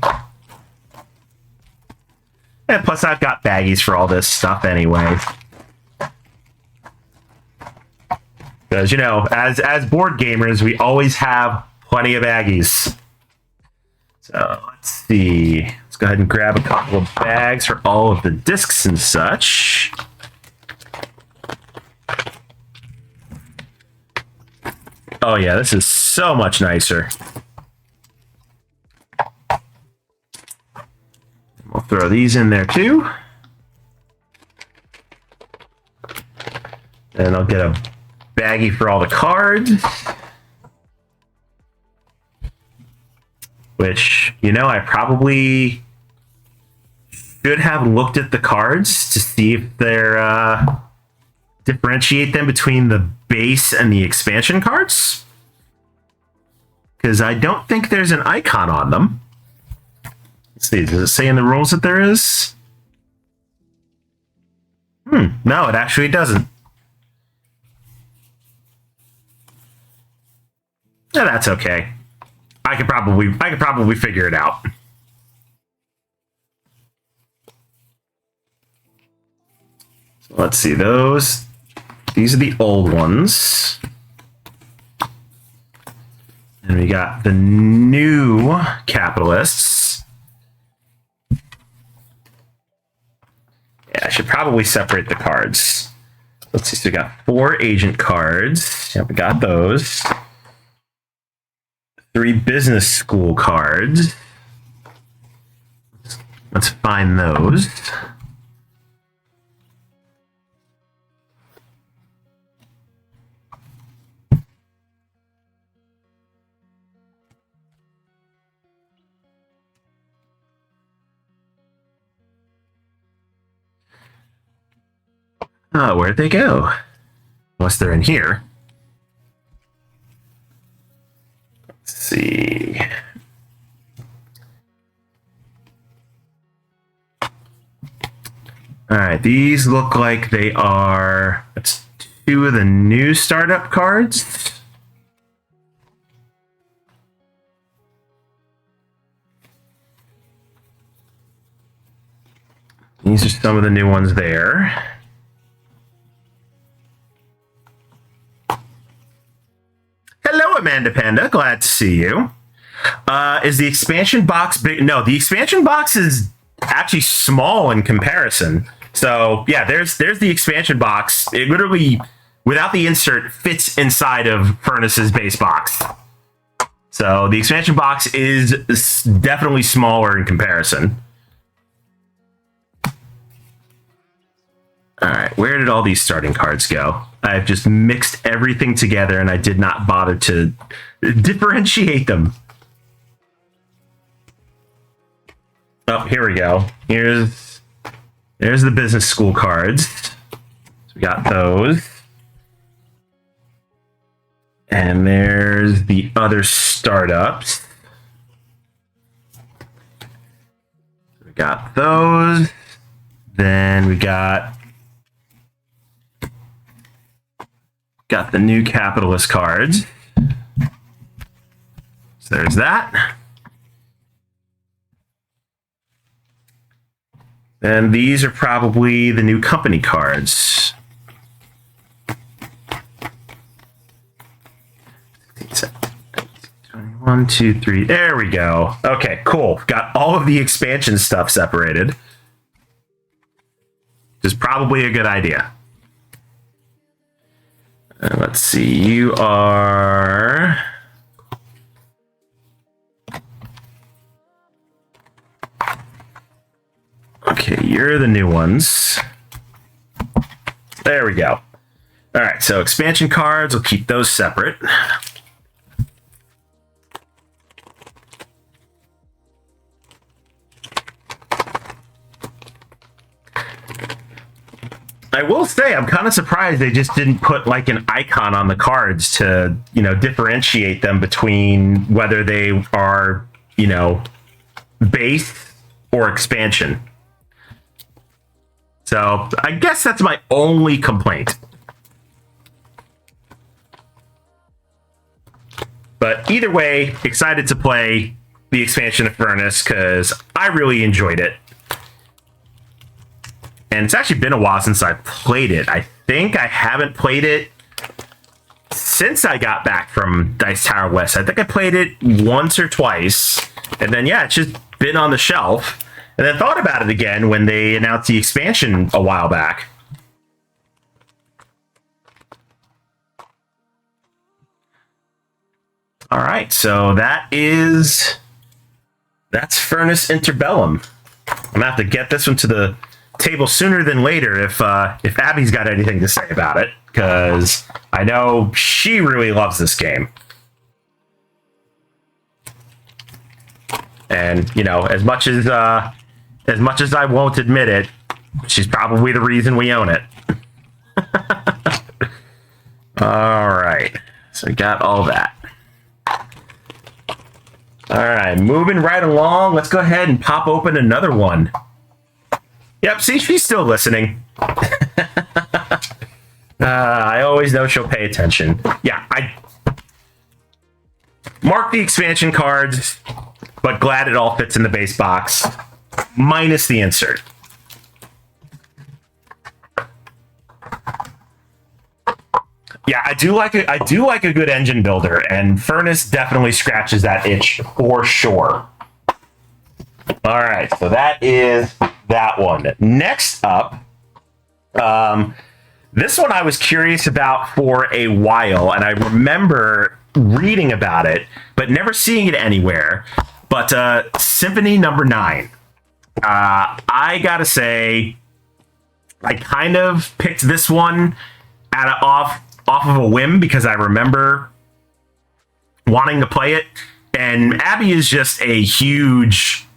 And plus, I've got baggies for all this stuff anyway. Because, you know, as board gamers, we always have plenty of baggies. So let's see. Let's go ahead and grab a couple of bags for all of the discs and such. Oh yeah, this is so much nicer. We'll throw these in there too. And I'll get a baggie for all the cards. Which, you know, I probably should have looked at the cards to see if they're differentiate them between the base and the expansion cards. Because I don't think there's an icon on them. Let's see, does it say in the rules that there is? No, it actually doesn't. No, that's okay. I could probably figure it out. So let's see those. These are the old ones. And we got the new capitalists. Yeah, I should probably separate the cards. Let's see, so we got 4 agent cards. Yep, we got those. 3 business school cards. Let's find those. Oh, where'd they go? Unless they're in here. Let's see. All right, these look like they are. That's 2 of the new startup cards. These are some of the new ones there. Hello, Amanda Panda. Glad to see you. Is the expansion box big? No, the expansion box is actually small in comparison. So yeah, there's the expansion box. It literally, without the insert, fits inside of Furnace's base box. So the expansion box is definitely smaller in comparison. All right, where did all these starting cards go? I've just mixed everything together and I did not bother to differentiate them. Oh, here we go. There's the business school cards. So we got those. And there's the other startups. We got those. Then we got the new capitalist cards. So there's that. And these are probably the new company cards. 1, 2, 3. There we go. Okay, cool. Got all of the expansion stuff separated. Which is probably a good idea. Let's see. You are... Okay, you're the new ones. There we go. All right, so expansion cards, we'll keep those separate. I will say I'm kind of surprised they just didn't put like an icon on the cards to, differentiate them between whether they are, base or expansion. So I guess that's my only complaint. But either way, excited to play the expansion of Furnace because I really enjoyed it. And it's actually been a while since I played it. I think I haven't played it since I got back from Dice Tower West. I think I played it once or twice. And then, yeah, it's just been on the shelf. And then thought about it again when they announced the expansion a while back. All right, so that's Furnace Interbellum. I'm gonna have to get this one to the table sooner than later if Abby's got anything to say about it, because I know she really loves this game. And as much as I won't admit it, she's probably the reason we own it. All right, so we got all that. All right, moving right along. Let's go ahead and pop open another one. Yep, see, she's still listening. I always know she'll pay attention. Yeah, I mark the expansion cards, but glad it all fits in the base box, minus the insert. Yeah, I do like a good engine builder, and Furnace definitely scratches that itch for sure. All right, so that is that one. Next up, this one I was curious about for a while, and I remember reading about it, but never seeing it anywhere. But Symphony Number 9. I gotta say, I kind of picked this one off of a whim because I remember wanting to play it. And Abby is just a huge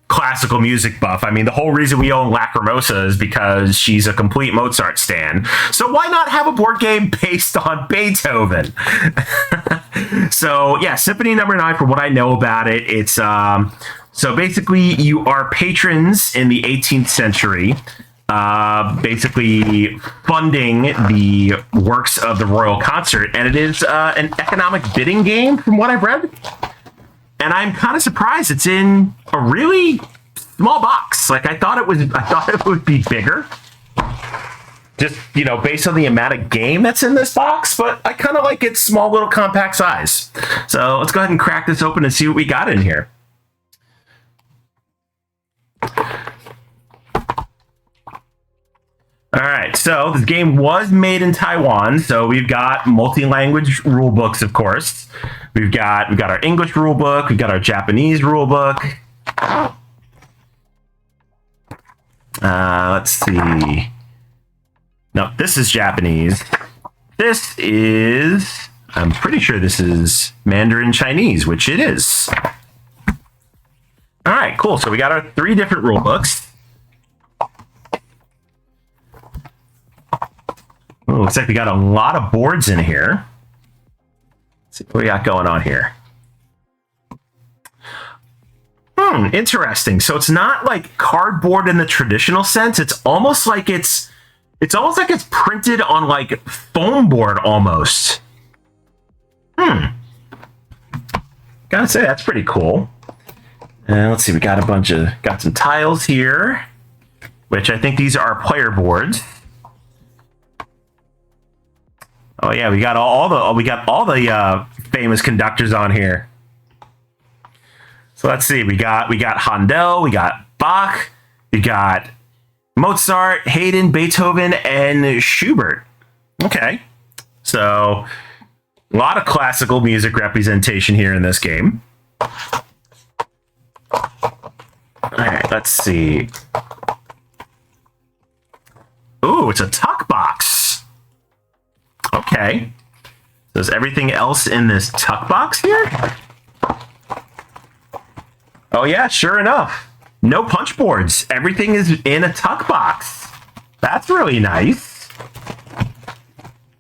classical music buff. I mean, the whole reason we own Lacrimosa is because she's a complete Mozart stan. So why not have a board game based on Beethoven? So yeah, Symphony Number 9, from what I know about it, it's so basically you are patrons in the 18th century, basically funding the works of the royal consort, and it is an economic bidding game from what I've read. And I'm kind of surprised it's in a really small box. Like I thought it would be bigger. Just, based on the amount of game that's in this box, but I kind of like its small little compact size. So let's go ahead and crack this open and see what we got in here. All right, so this game was made in Taiwan, so we've got multi-language rule books, of course. We've got our English rule book, we've got our Japanese rule book. Let's see. No, this is Japanese. This is, I'm pretty sure this is Mandarin Chinese, which it is. All right, cool. So we got our 3 different rule books. Oh, looks like we got a lot of boards in here. Let's see what we got going on here. Interesting. So it's not like cardboard in the traditional sense. It's almost like it's printed on like foam board almost. Gotta say that's pretty cool. And let's see, we got some tiles here, which I think these are our player boards. Oh yeah, we got all the famous conductors on here. So let's see, we got Handel, we got Bach, we got Mozart, Haydn, Beethoven, and Schubert. Okay, so a lot of classical music representation here in this game. All right, let's see. Ooh, it's a tuck box. Okay. So is everything else in this tuck box here? Oh yeah, sure enough. No punch boards. Everything is in a tuck box. That's really nice.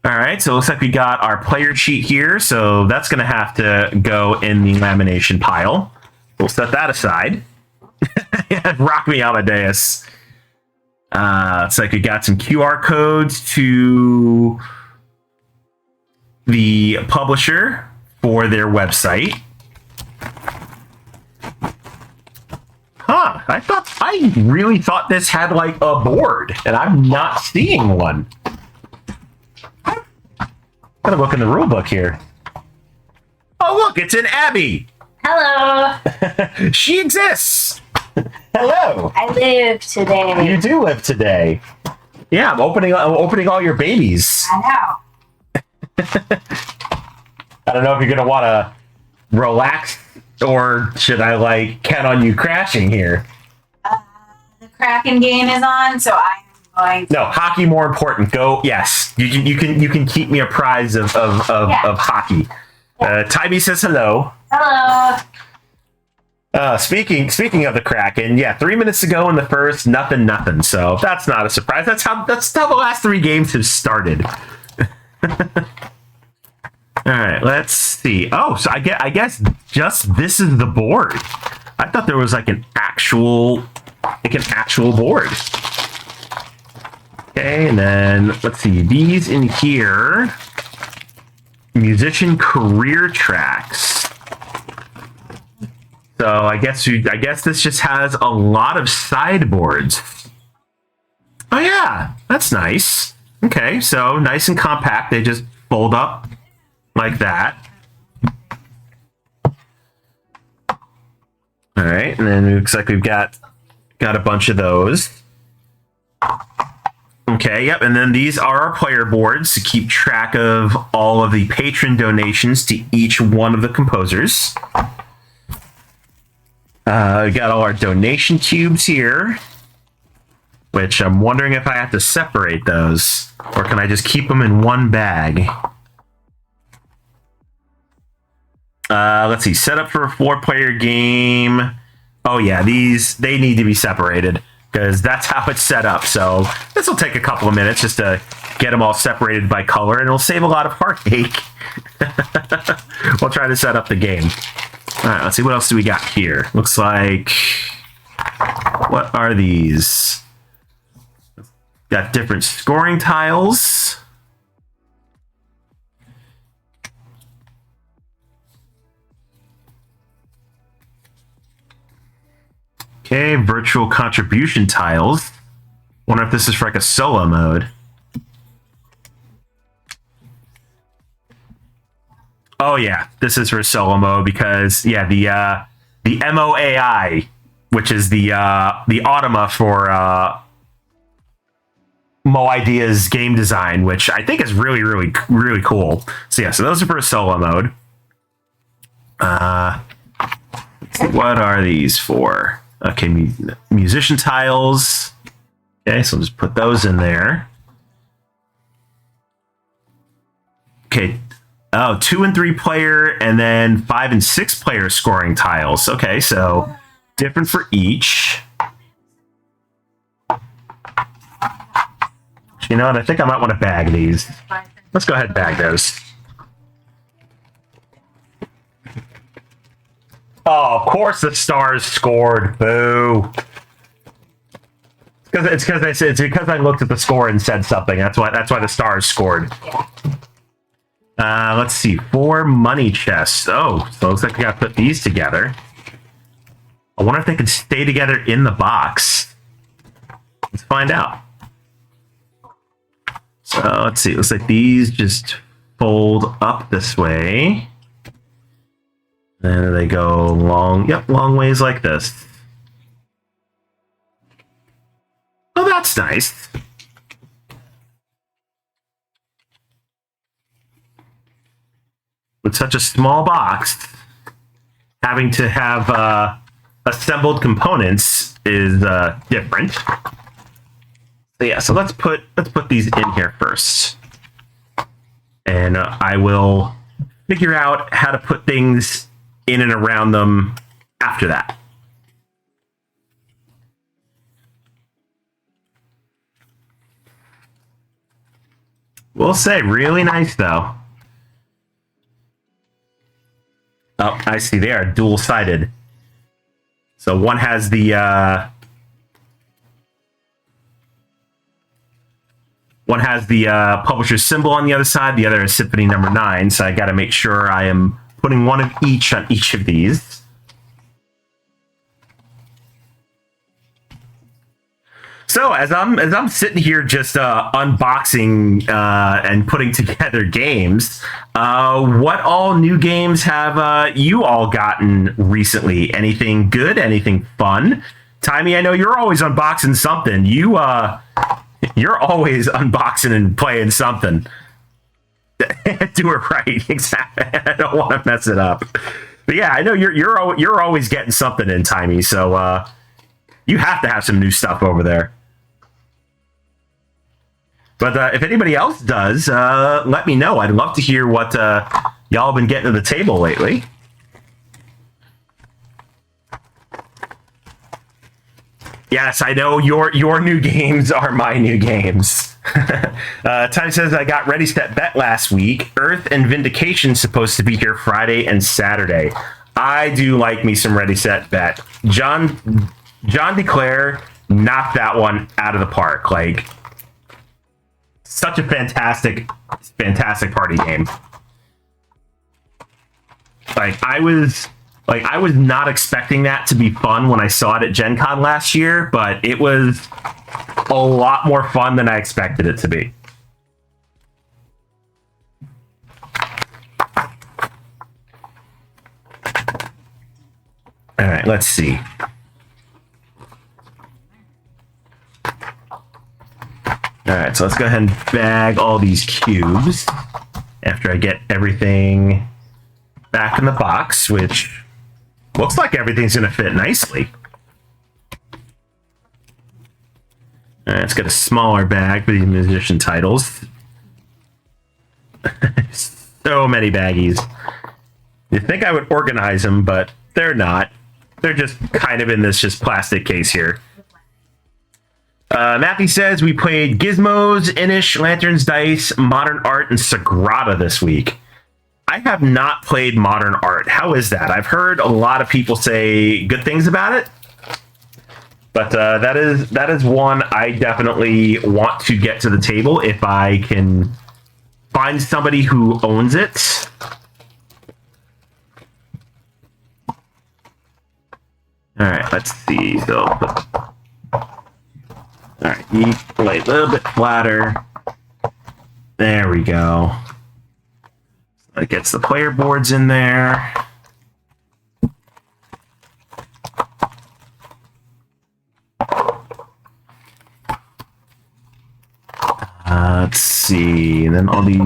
All right, so it looks like we got our player sheet here. So that's going to have to go in the lamination pile. We'll set that aside. Rock me, Amadeus. It's like we got some QR codes to the publisher for their website. Huh, I really thought this had like a board, and I'm not seeing one. Gotta look in the rule book here. Oh, look, it's an Abby. Hello. She exists. Hello. I live today. You do live today. Yeah, I'm opening all your babies. I know. I don't know if you're gonna want to relax or should I like count on you crashing here. The Kraken game is on, so I am going to... No, hockey more important. Go. Yes, you can keep me apprised of hockey. Yeah. Tybee says hello. Hello. Speaking of the Kraken, yeah, 3 minutes ago in the first, nothing. So that's not a surprise. That's how the last 3 games have started. All right, let's see. Oh, so I guess just this is the board. I thought there was like an actual board. Okay, and then let's see these in here. Musician career tracks. So I guess this just has a lot of sideboards. Oh yeah, that's nice. Okay, so nice and compact. They just fold up like that. All right, and then it looks like we've got a bunch of those. Okay, yep, and then these are our player boards to keep track of all of the patron donations to each one of the composers. We got all our donation cubes here, which I'm wondering if I have to separate those, or can I just keep them in one bag? Let's see, set up for a 4-player game. Oh yeah, they need to be separated because that's how it's set up. So this will take a couple of minutes just to get them all separated by color, and it'll save a lot of heartache. We'll try to set up the game. All right, let's see, what else do we got here? Looks like, what are these? Got different scoring tiles. Okay, virtual contribution tiles. Wonder if this is for like a solo mode. Oh yeah, this is for solo mode because yeah, the MOAI, which is the Automa for Mo Ideas game design, which I think is really cool. So yeah, so those are for solo mode. Let's see, what are these for? Okay, musician tiles. Okay, so I'll just put those in there. Okay. Oh, 2 and 3 player, and then 5 and 6 player scoring tiles. Okay, so different for each. You know what? I think I might want to bag these. Let's go ahead and bag those. Oh, of course the Stars scored. Boo. It's because I looked at the score and said something. That's why the Stars scored. Yeah. Let's see. 4 money chests. Oh, so it looks like we got to put these together. I wonder if they can stay together in the box. Let's find out. So let's see. It looks like these just fold up this way. And they go long ways like this. Oh, that's nice. With such a small box, having to have assembled components is different. So yeah, so let's put these in here first, and I will figure out how to put things in and around them after that. We'll say really nice though. Oh, I see. They are dual-sided. So one has the publisher's symbol on the other side. The other is Symphony number 9. So I got to make sure I am putting one of each on each of these. So as I'm sitting here just unboxing and putting together games, what all new games have you all gotten recently? Anything good? Anything fun? Timmy, I know you're always unboxing something. You're always unboxing and playing something. Do it right, exactly. I don't want to mess it up. But yeah, I know you're always getting something in, Timmy. So you have to have some new stuff over there. But if anybody else does, let me know. I'd love to hear what y'all have been getting to the table lately. Yes, I know your new games are my new games. Time says I got Ready Set Bet last week. Earth and Vindication supposed to be here Friday and Saturday. I do like me some Ready Set Bet. John DeClaire knocked that one out of the park. Like, such a fantastic party game. I was not expecting that to be fun when I saw it at Gen Con last year, but it was a lot more fun than I expected it to be. All right, let's see. All right, so let's go ahead and bag all these cubes after I get everything back in the box, which looks like everything's going to fit nicely. All right, let's get a smaller bag for these musician titles. So many baggies. You'd think I would organize them, but they're not. They're just kind of in this just plastic case here. Matthew says we played Gizmos, Inish, Lanterns, Dice, Modern Art, and Sagrada this week. I have not played Modern Art. How is that? I've heard a lot of people say good things about it, but that is one I definitely want to get to the table if I can find somebody who owns it. All right, let's see. So, all right, you lay a little bit flatter. There we go. It gets the player boards in there. Let's see. And then all the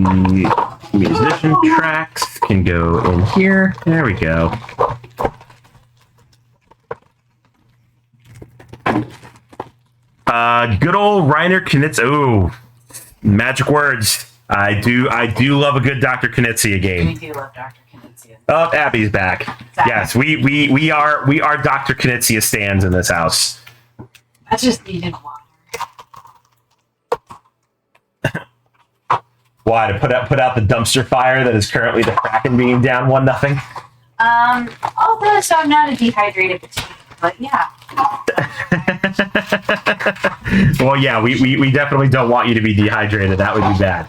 musician tracks can go in here. There we go. Good old Reiner Knizia. Ooh, magic words. I do love a good Dr. Knizia game. We do love Dr. Knizia. Oh, Abby's back. Exactly. Yes, we are Dr. Knizia stands in this house. I just needed water. Why, to put out the dumpster fire that is currently the Kraken being down 1-0? Oh, Hopefully, so I'm not a dehydrated potato. But yeah. Well, yeah, we definitely don't want you to be dehydrated. That would be bad.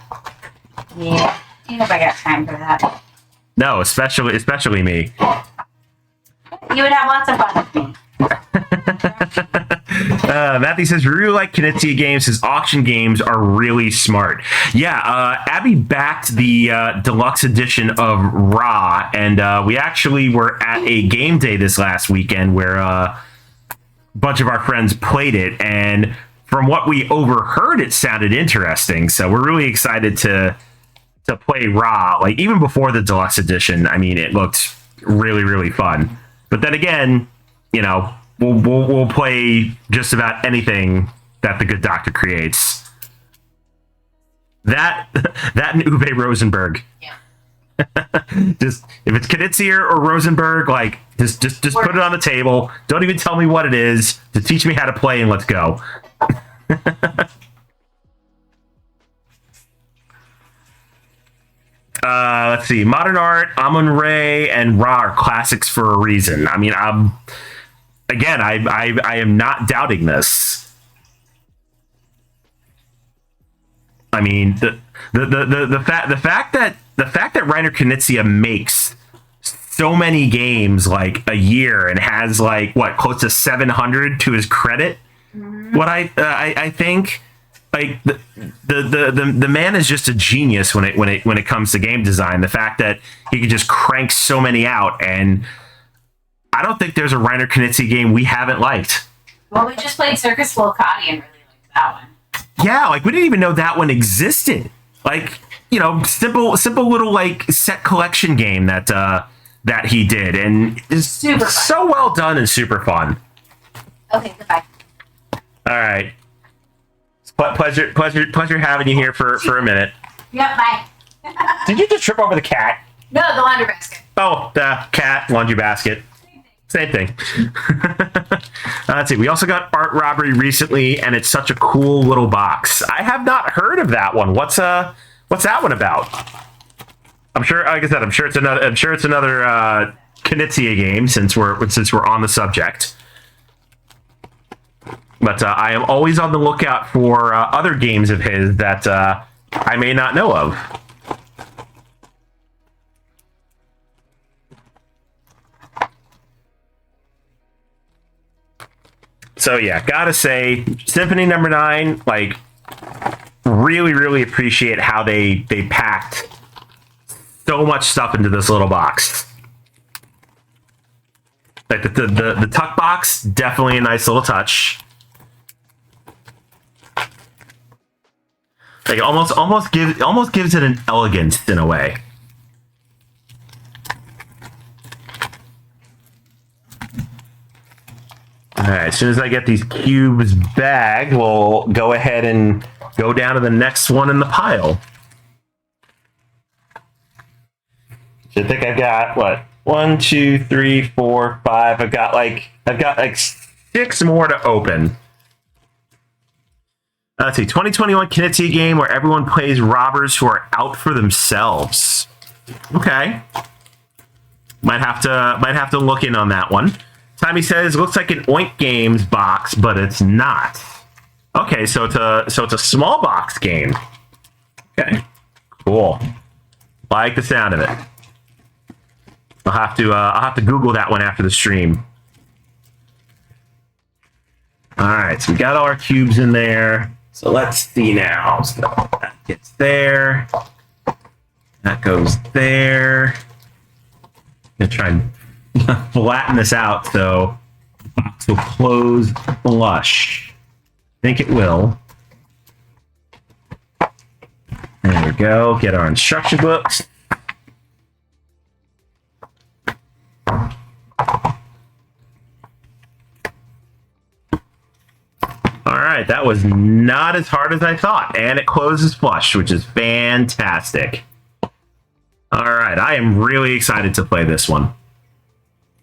Yeah. Ain't nobody got time for that. No, especially me. You would have lots of fun with me. Matthew says, we really like Knizia games. His auction games are really smart. Yeah, Abby backed the deluxe edition of Ra, and we actually were at a game day this last weekend where a bunch of our friends played it, and from what we overheard, it sounded interesting. So we're really excited to play Ra. Like, even before the deluxe edition, I mean, it looked really, really fun. But then again, you know, we'll play just about anything that the good doctor creates. That and Uwe Rosenberg. Yeah. Just if it's Knizia or Rosenberg, like just put it on the table. Don't even tell me what it is. Just teach me how to play and let's go. Let's see. Modern Art, Amun-Re, and Ra are classics for a reason. I mean, I am not doubting this. I mean, the fact that Reiner Knizia makes so many games like a year and has like what, close to 700 to his credit. Mm-hmm. What I think. Like the man is just a genius when it comes to game design. The fact that he can just crank so many out, and I don't think there's a Reiner Knizia game we haven't liked. Well, we just played Circus Volcati and really liked that one. Yeah, like we didn't even know that one existed. Like, you know, simple little like set collection game that he did, and is super so well done and super fun. Okay, goodbye. All right. Pleasure having you here for a minute. Yep, bye. Did you just trip over the cat? No, the laundry basket. Oh, the cat laundry basket. Same thing. Let's see. We also got Art Robbery recently, and it's such a cool little box. I have not heard of that one. What's that one about? I'm sure. Like I said, I'm sure it's another Knizia game since we're on the subject. But I am always on the lookout for other games of his that I may not know of. So yeah, gotta say, Symphony No. 9, like, really, really appreciate how they packed so much stuff into this little box. Like the tuck box, definitely a nice little touch. Like almost gives it an elegance in a way. All right, as soon as I get these cubes bagged, we'll go ahead and go down to the next one in the pile. So I think I've got what, 1, 2, 3, 4, 5. I've got like 6 more to open. Let's see, 2021 Knizia game where everyone plays robbers who are out for themselves. Okay, might have to look in on that one. Tommy says looks like an Oink Games box, but it's not. Okay, so it's a small box game. Okay, cool. Like the sound of it. I'll have to Google that one after the stream. All right, so we got all our cubes in there. So let's see now. So that gets there. That goes there. I'm gonna try and flatten this out so the box will close flush. I think it will. There we go. Get our instruction books. All right, that was not as hard as I thought, and it closes flush, which is fantastic. All right, I am really excited to play this one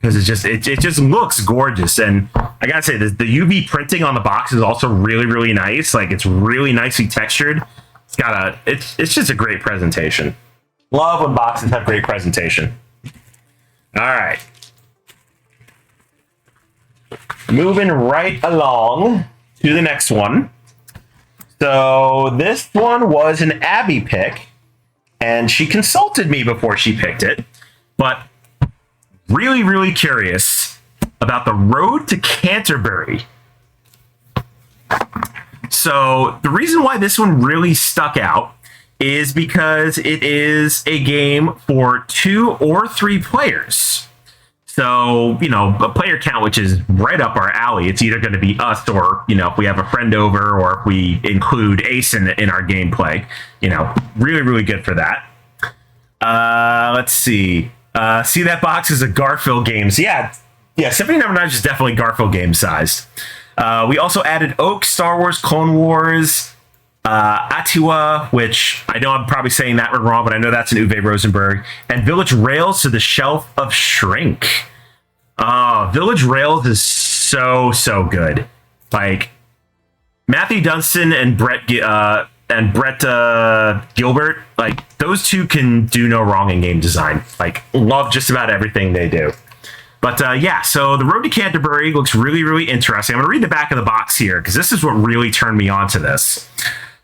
because it just looks gorgeous, and I gotta say the UV printing on the box is also really, really nice. Like, it's really nicely textured. It's just a great presentation. Love when boxes have great presentation. All right, moving right along to the next one. So this one was an Abby pick, and she consulted me before she picked it, but really, really curious about the Road to Canterbury. So the reason why this one really stuck out is because it is a game for 2 or 3 players. So, you know, a player count, which is right up our alley. It's either going to be us or, you know, if we have a friend over or if we include Ace in our gameplay, you know, really, really good for that. Let's see. See that box is a Garfield Games. Yeah, Symphony Number 9 is definitely Garfield game sized. We also added Oak, Star Wars, Clone Wars, Atua, which I know I'm probably saying that wrong, but I know that's an Uwe Rosenberg, and Village Rails to the Shelf of Shrink. Village Rails is so good. Like Matthew Dunstan and Brett Gilbert, like those two can do no wrong in game design. Like love just about everything they do. But yeah, so the Road to Canterbury looks really, really interesting. I'm going to read the back of the box here because this is what really turned me on to this.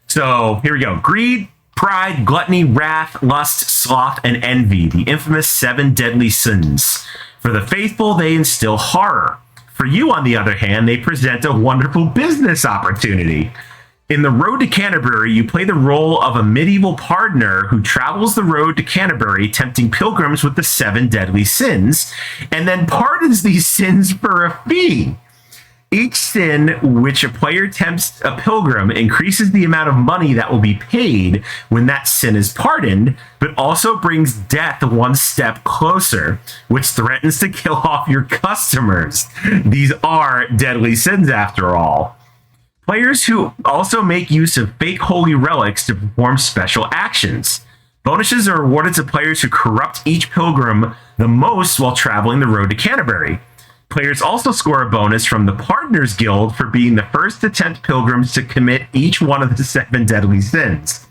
So here we go. Greed, pride, gluttony, wrath, lust, sloth, and envy. The infamous 7 deadly sins. For the faithful, they instill horror. For you, on the other hand, they present a wonderful business opportunity. In The Road to Canterbury, you play the role of a medieval pardoner who travels the road to Canterbury, tempting pilgrims with the 7 deadly sins, and then pardons these sins for a fee. Each sin which a player tempts a pilgrim increases the amount of money that will be paid when that sin is pardoned, but also brings death one step closer, which threatens to kill off your customers. These are deadly sins after all. Players who also make use of fake holy relics to perform special actions. Bonuses are awarded to players who corrupt each pilgrim the most while traveling the road to Canterbury. Players also score a bonus from the Partners Guild for being the first to tempt pilgrims to commit each one of the 7 deadly sins.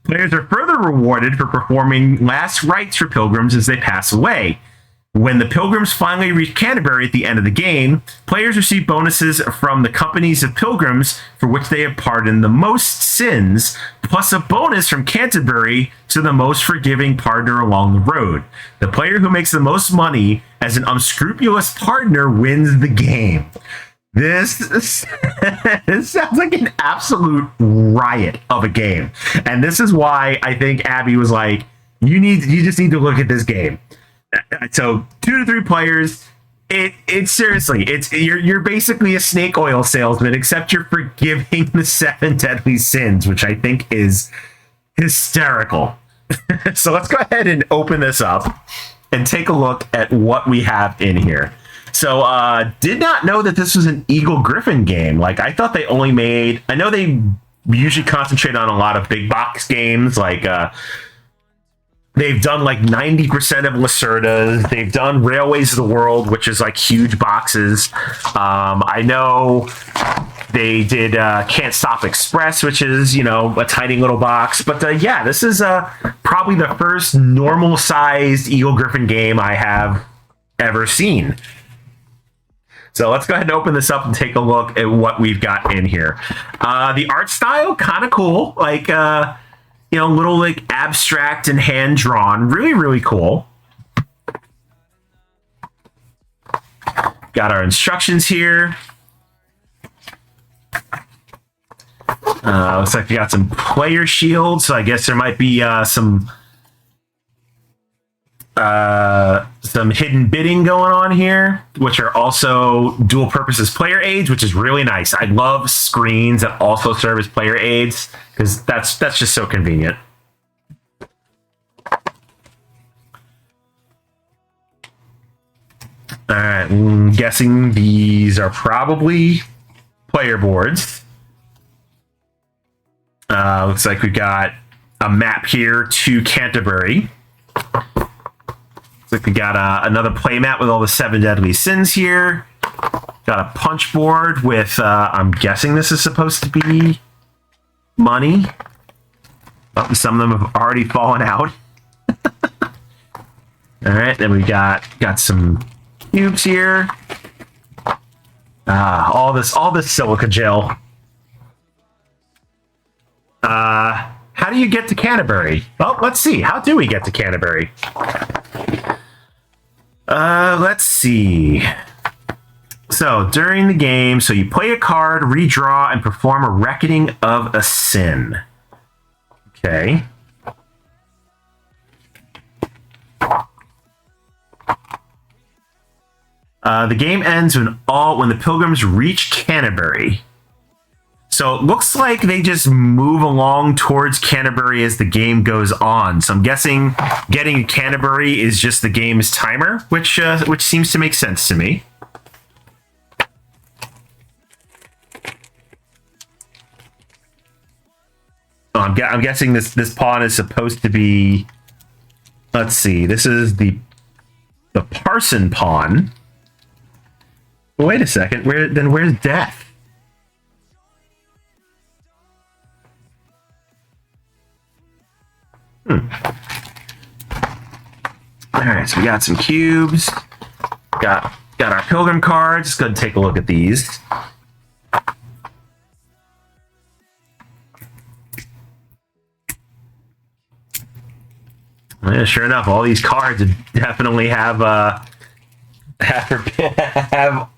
Players are further rewarded for performing last rites for pilgrims as they pass away. When the pilgrims finally reach Canterbury at the end of the game, players receive bonuses from the companies of pilgrims for which they have pardoned the most sins, plus a bonus from Canterbury to the most forgiving pardoner along the road. The player who makes the most money as an unscrupulous pardoner wins the game. This sounds like an absolute riot of a game. And this is why I think Abby was like, you just need to look at this game. So 2 to 3 players, it's seriously, you're basically a snake oil salesman, except you're forgiving the 7 deadly sins, which I think is hysterical. So let's go ahead and open this up and take a look at what we have in here. So did not know that this was an Eagle Griffin game. Like I thought they only made, I know they usually concentrate on a lot of big box games, like they've done like 90% of Lacerda's. They've done Railways of the World, which is like huge boxes. I know they did Can't Stop Express, which is, you know, a tiny little box. But yeah, this is probably the first normal-sized Eagle Griffin game I have ever seen. So let's go ahead and open this up and take a look at what we've got in here. The art style, kind of cool. Like, you know, little like abstract and hand drawn. Really, really cool. Got our instructions here. Looks like we got some player shields. So I guess there might be some hidden bidding going on here, which are also dual purposes player aids, which is really nice. I love screens that also serve as player aids because that's just so convenient. All right, I'm guessing these are probably player boards. Looks like we've got a map here to Canterbury. Looks like we got another play mat with all the 7 deadly sins here. Got a punch board with, I'm guessing this is supposed to be money. Oh, some of them have already fallen out. All right, then we got some cubes here. All this silica gel. How do you get to Canterbury? Well, let's see. How do we get to Canterbury? Let's see. So, during the game, so you play a card, redraw, and perform a reckoning of a sin. Okay. The game ends when the pilgrims reach Canterbury. So it looks like they just move along towards Canterbury as the game goes on. So I'm guessing getting to Canterbury is just the game's timer, which seems to make sense to me. So I'm guessing this pawn is supposed to be. Let's see. This is the Parson pawn. Wait a second. Where's death? All right, so we got some cubes. Got our pilgrim cards. Let's go and take a look at these. Yeah, sure enough, all these cards definitely have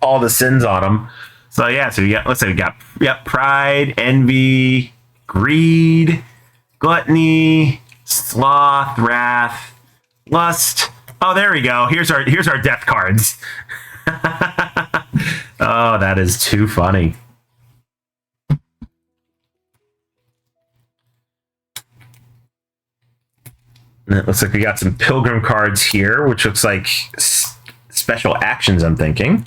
all the sins on them. So yeah, so let's say we got pride, envy, greed, gluttony, sloth, wrath, lust. Oh, there we go. Here's our death cards. Oh, that is too funny. And it looks like we got some pilgrim cards here, which looks like special actions, I'm thinking.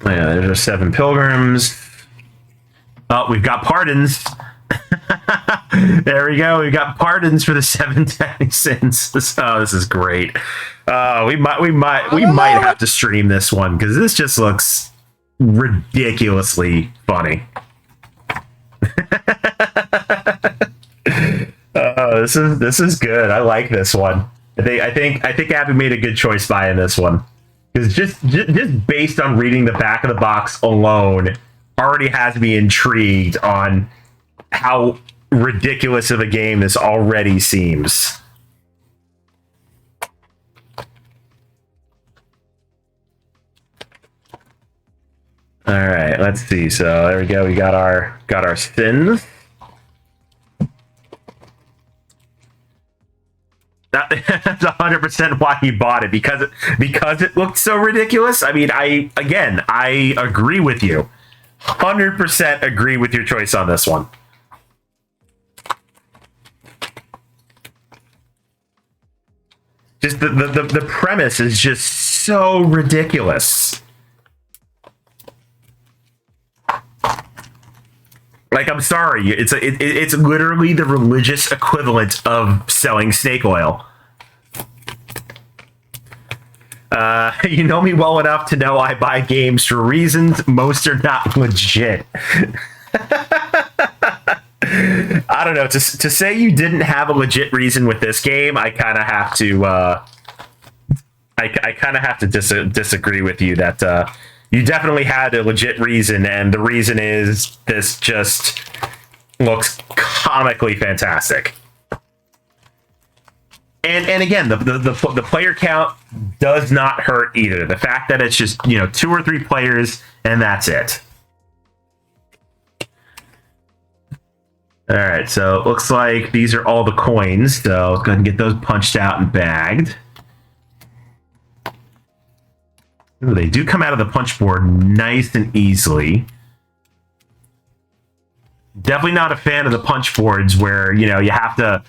Yeah, there's our 7 pilgrims. Oh, we've got pardons. There we go. We've got pardons for the 7 deadly sins. Oh, this is great. We might have to stream this one because this just looks ridiculously funny. This is good. I like this one. I think Abby made a good choice buying this one. Because just based on reading the back of the box alone, already has me intrigued on how ridiculous of a game this already seems. All right, let's see. So there we go. We got our sins. That's 100% why he bought it, because it looked so ridiculous. I mean, I agree with you. 100% agree with your choice on this one. Just the premise is just so ridiculous. Like, I'm sorry, it's literally the religious equivalent of selling snake oil. You know me well enough to know I buy games for reasons most are not legit. I don't know. To say you didn't have a legit reason with this game, I kind of have to. I kind of have to disagree with you that you definitely had a legit reason, and the reason is this just looks comically fantastic. And again, the player count does not hurt either. The fact that it's just 2 or 3 players and that's it. All right, so it looks like these are all the coins. So let's go ahead and get those punched out and bagged. Ooh, they do come out of the punch board nice and easily. Definitely not a fan of the punch boards where, you have to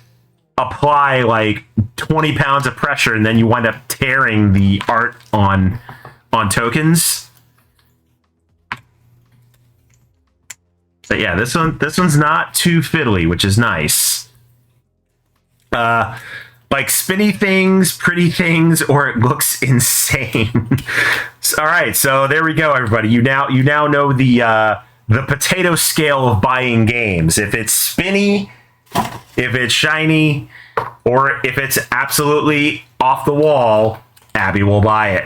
apply like 20 pounds of pressure and then you wind up tearing the art on tokens. But yeah, this one's not too fiddly, which is nice. Like like spinny things, pretty things, or it looks insane. All right, so there we go, everybody. You now know the potato scale of buying games. If it's spinny, if it's shiny, or if it's absolutely off the wall, Abby will buy it.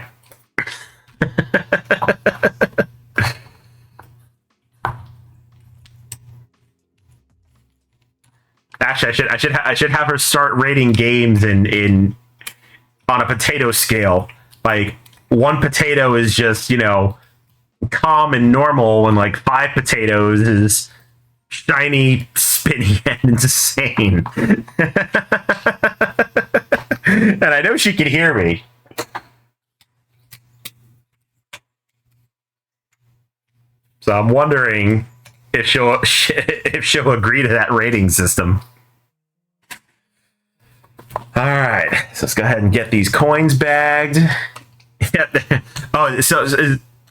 Actually, I should have her start rating games in on a potato scale. Like, one potato is just, calm and normal, and like 5 potatoes is shiny, spinny, and insane. And I know she can hear me. So I'm wondering if she'll agree to that rating system. All right, so let's go ahead and get these coins bagged. Oh, so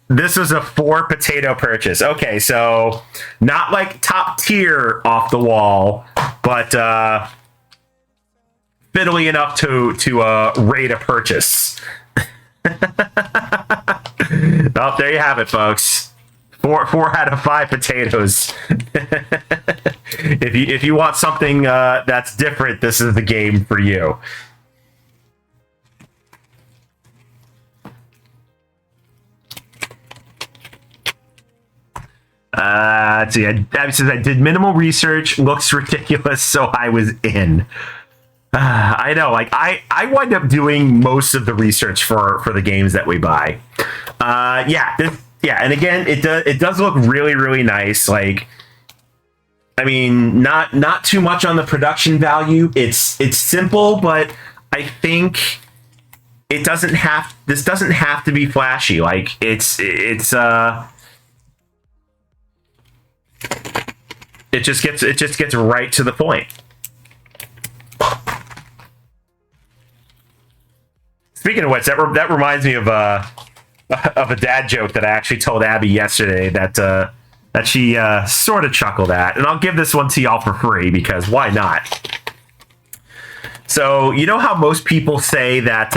this was a 4 potato purchase. Okay, so not like top tier off the wall, but fiddly enough to rate a purchase. Oh, there you have it, folks. 4 out of 5 potatoes. If you want something that's different, this is the game for you. Let's see. Abby says I did minimal research. Looks ridiculous, so I was in. I know. Like I wind up doing most of the research for the games that we buy. Yeah, and again, it does look really, really nice. Like, I mean, not too much on the production value. It's simple, but I think this doesn't have to be flashy. Like, it just gets right to the point. Speaking of which, that reminds me of a dad joke that I actually told Abby yesterday that she sort of chuckled at, and I'll give this one to y'all for free because why not? So, you know how most people say that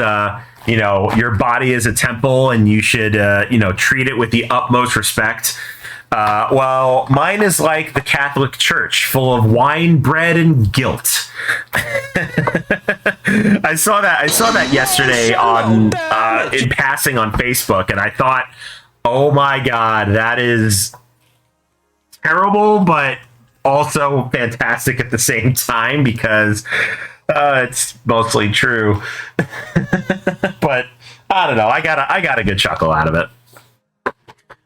your body is a temple and you should treat it with the utmost respect. Well, mine is like the Catholic Church, full of wine, bread, and guilt. I saw that yesterday in passing on Facebook, and I thought, oh my God, that is terrible, but also fantastic at the same time because it's mostly true. But I don't know, I got a good chuckle out of it.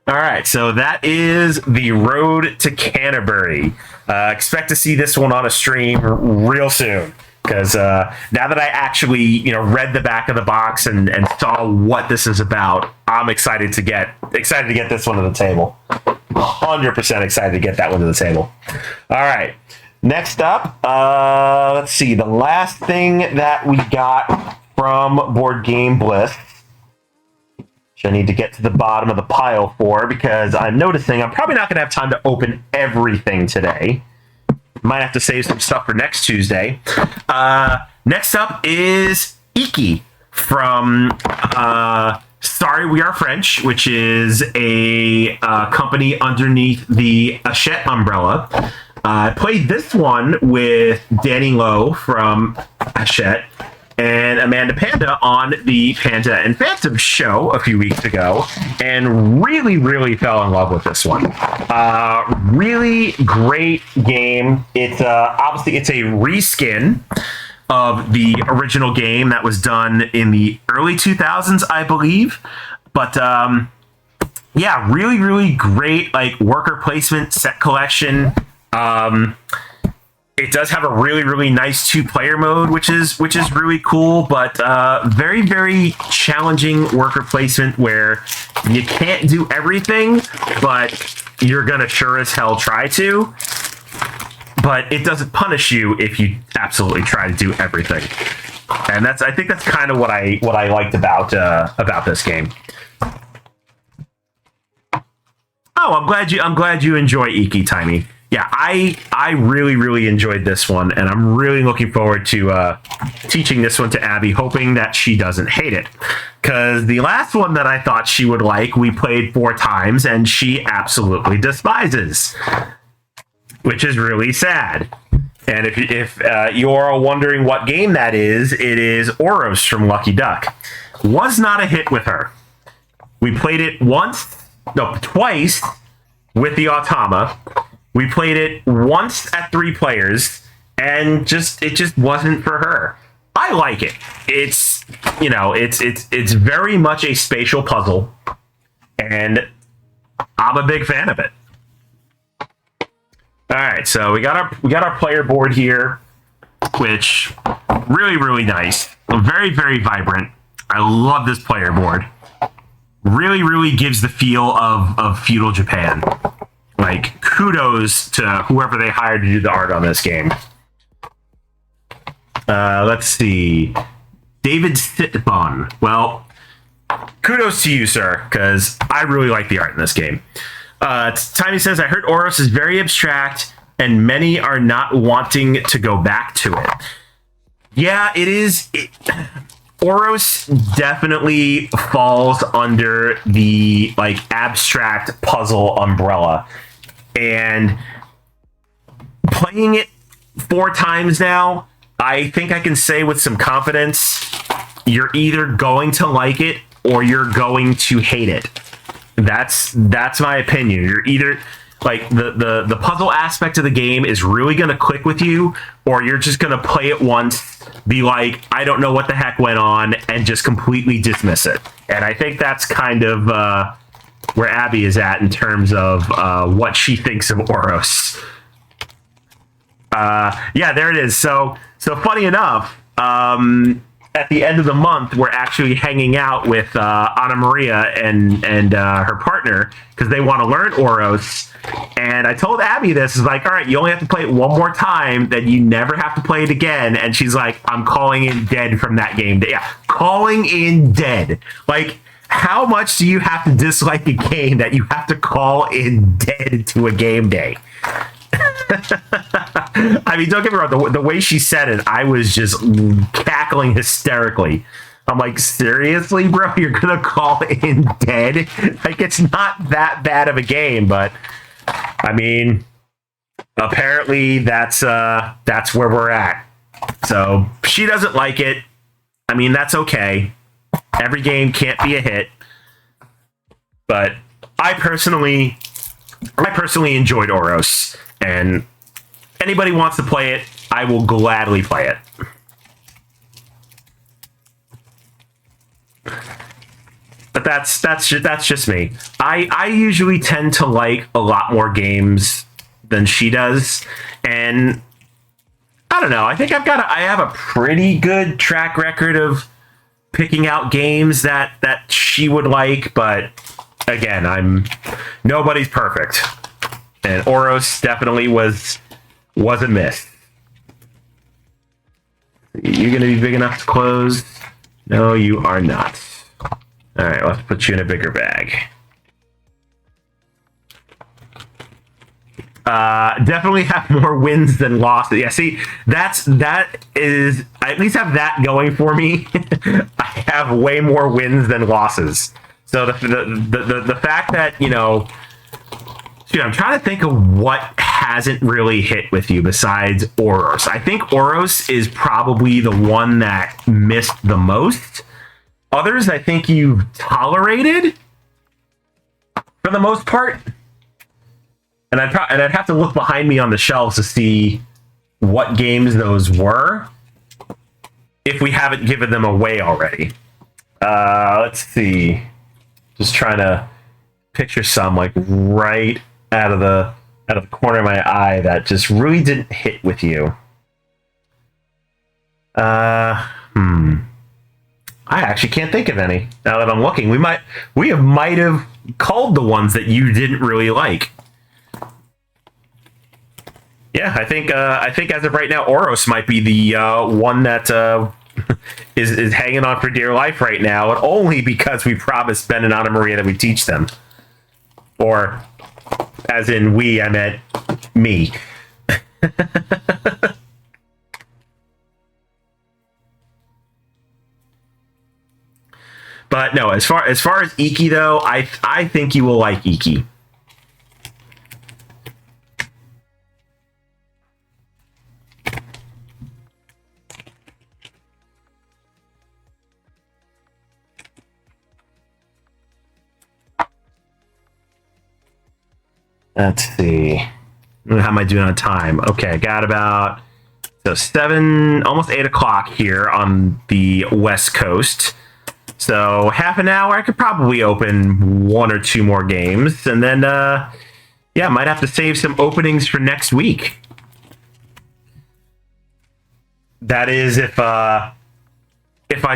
All right, so that is the Road to Canterbury. Expect to see this one on a stream real soon, because now that I actually read the back of the box and saw what this is about, I'm excited to get this one to the table. 100% excited to get that one to the table. All right, next up, let's see. The last thing that we got from Board Game Bliss, I need to get to the bottom of the pile for, because I'm noticing I'm probably not going to have time to open everything today. Might have to save some stuff for next Tuesday. Next up is Iki from Sorry We Are French, which is a company underneath the Hachette umbrella. I played this one with Danny Lowe from Hachette and Amanda Panda on the Panda and Phantom show a few weeks ago, and really, really fell in love with this one. Really great game. It's obviously it's a reskin of the original game that was done in the early 2000s, I believe. But yeah, really, really great like worker placement set collection. It does have a really, really nice 2-player mode, which is really cool, but very, very challenging worker placement where you can't do everything, but you're gonna sure as hell try to. But it doesn't punish you if you absolutely try to do everything, and I think that's kind of what I liked about this game. Oh, I'm glad you enjoy Iki, Tiny. yeah, I really, really enjoyed this one, and I'm really looking forward to teaching this one to Abby, hoping that she doesn't hate it. Because the last one that I thought she would like, we played 4 times, and she absolutely despises, which is really sad. And if you're wondering what game that is, it is Oros from Lucky Duck. Was not a hit with her. We played it twice with the Automa. We played it once at 3 players, and it just wasn't for her. I like it. It's it's very much a spatial puzzle, and I'm a big fan of it. All right, so we got our player board here, which really, really nice. Very, very vibrant. I love this player board. Really, really gives the feel of feudal Japan. Like, kudos to whoever they hired to do the art on this game. Let's see. David Sitbon. Well, kudos to you, sir, because I really like the art in this game. Timey says, I heard Oros is very abstract, and many are not wanting to go back to it. Yeah, it is. Oros definitely falls under the abstract puzzle umbrella, and playing it 4 times now, I think I can say with some confidence, you're either going to like it or you're going to hate it. That's my opinion. You're either the puzzle aspect of the game is really going to click with you, or you're just going to play it once, be like, I don't know what the heck went on, and just completely dismiss it. And I think that's kind of where Abby is at in terms of what she thinks of Oros. Yeah, there it is. So funny enough, at the end of the month, we're actually hanging out with Anna Maria and her partner because they want to learn Oros. And I told Abby this, is like, all right, you only have to play it one more time, then you never have to play it again. And she's like, I'm calling in dead from that game. Yeah, calling in dead. Like, how much do you have to dislike a game that you have to call in dead to a game day? I mean, don't get me wrong, the way she said it, I was just cackling hysterically. I'm like, seriously, bro? You're gonna call in dead? Like, it's not that bad of a game, but I mean, apparently that's where we're at. So she doesn't like it. I mean, that's okay. Every game can't be a hit. But I personally enjoyed Oros, and anybody wants to play it, I will gladly play it. But that's just me. I usually tend to like a lot more games than she does, and I don't know. I think I have a pretty good track record of picking out games that she would like, but again, nobody's perfect, and Oros definitely was a miss. You're gonna be big enough to close? No, you are not. All right, let's put you in a bigger bag. Definitely have more wins than losses. Yeah, see, that is, I at least have that going for me. I have way more wins than losses. So the fact that, you know, dude, I'm trying to think of what hasn't really hit with you besides Oros. I think Oros is probably the one that missed the most. Others, I think you've tolerated for the most part. And I'd have to look behind me on the shelves to see what games those were, if we haven't given them away already. Let's see. Just trying to picture some like right out of the corner of my eye that just really didn't hit with you. I actually can't think of any now that I'm looking. We might have culled the ones that you didn't really like. Yeah, I think as of right now, Oros might be the one that is hanging on for dear life right now, and only because we promised Ben and Anna Maria that we teach them. Or, as in we, I meant me. But no, as far as Iki though, I think you will like Iki. Let's see. How am I doing on time? Okay, I got about 7, almost 8 o'clock here on the West Coast. So half an hour, I could probably open 1 or 2 more games, and then yeah, might have to save some openings for next week. That is if I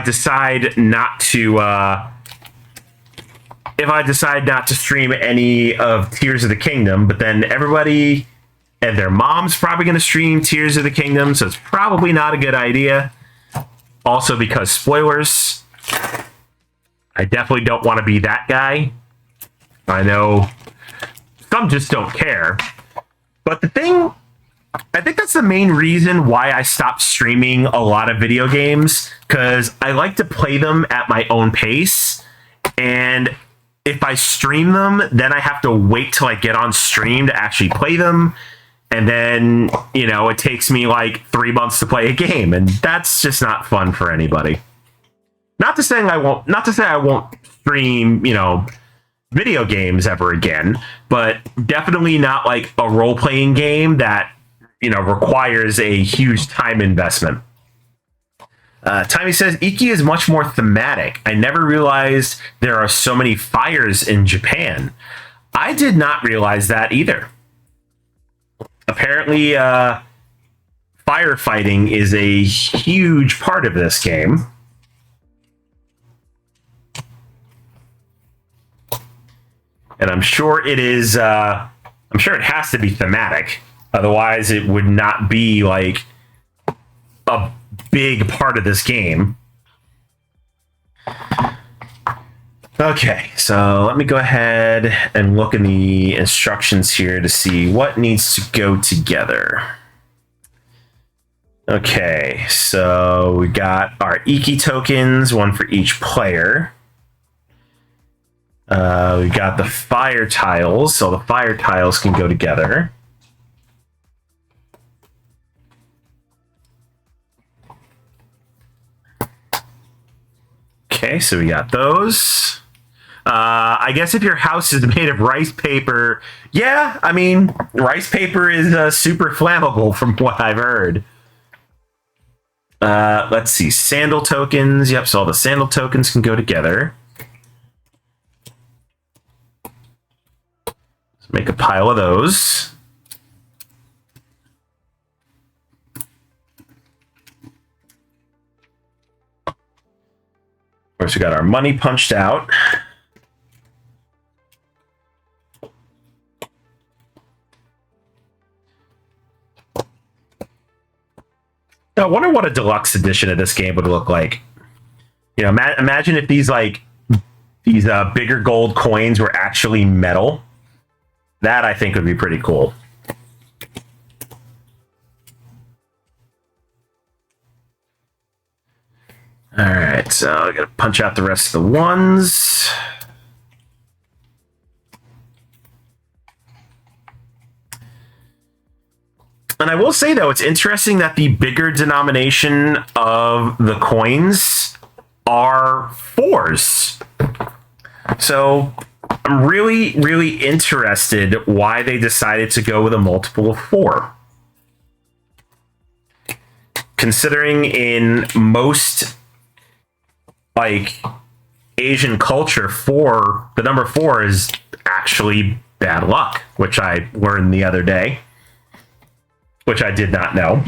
decide not to stream any of Tears of the Kingdom, but then everybody and their mom's probably going to stream Tears of the Kingdom, so it's probably not a good idea. Also because spoilers. I definitely don't want to be that guy. I know some just don't care. But I think that's the main reason why I stopped streaming a lot of video games, because I like to play them at my own pace. And if I stream them, then I have to wait till I get on stream to actually play them. And then, it takes me like 3 months to play a game. And that's just not fun for anybody. Not to say I won't stream, video games ever again, but definitely not like a role-playing game that, requires a huge time investment. Timmy says, Iki is much more thematic. I never realized there are so many fires in Japan. I did not realize that either. Apparently, firefighting is a huge part of this game. And I'm sure it is, I'm sure it has to be thematic. Otherwise, it would not be like a big part of this game. Okay, so let me go ahead and look in the instructions here to see what needs to go together. Okay, so we got our Iki tokens, 1 for each player. We got the fire tiles, so the fire tiles can go together. Okay, so we got those. I guess if your house is made of rice paper, yeah, I mean, rice paper is super flammable from what I've heard. Let's see, sandal tokens. Yep, so all the sandal tokens can go together. Let's make a pile of those. Of course, we got our money punched out. I wonder what a deluxe edition of this game would look like. Imagine if these bigger gold coins were actually metal. That I think would be pretty cool. All right, so I gotta punch out the rest of the ones. And I will say, though, it's interesting that the bigger denomination of the coins are 4s. So I'm really, really interested why they decided to go with a multiple of 4. Considering in most Asian culture, the number 4 is actually bad luck, which I learned the other day, which I did not know.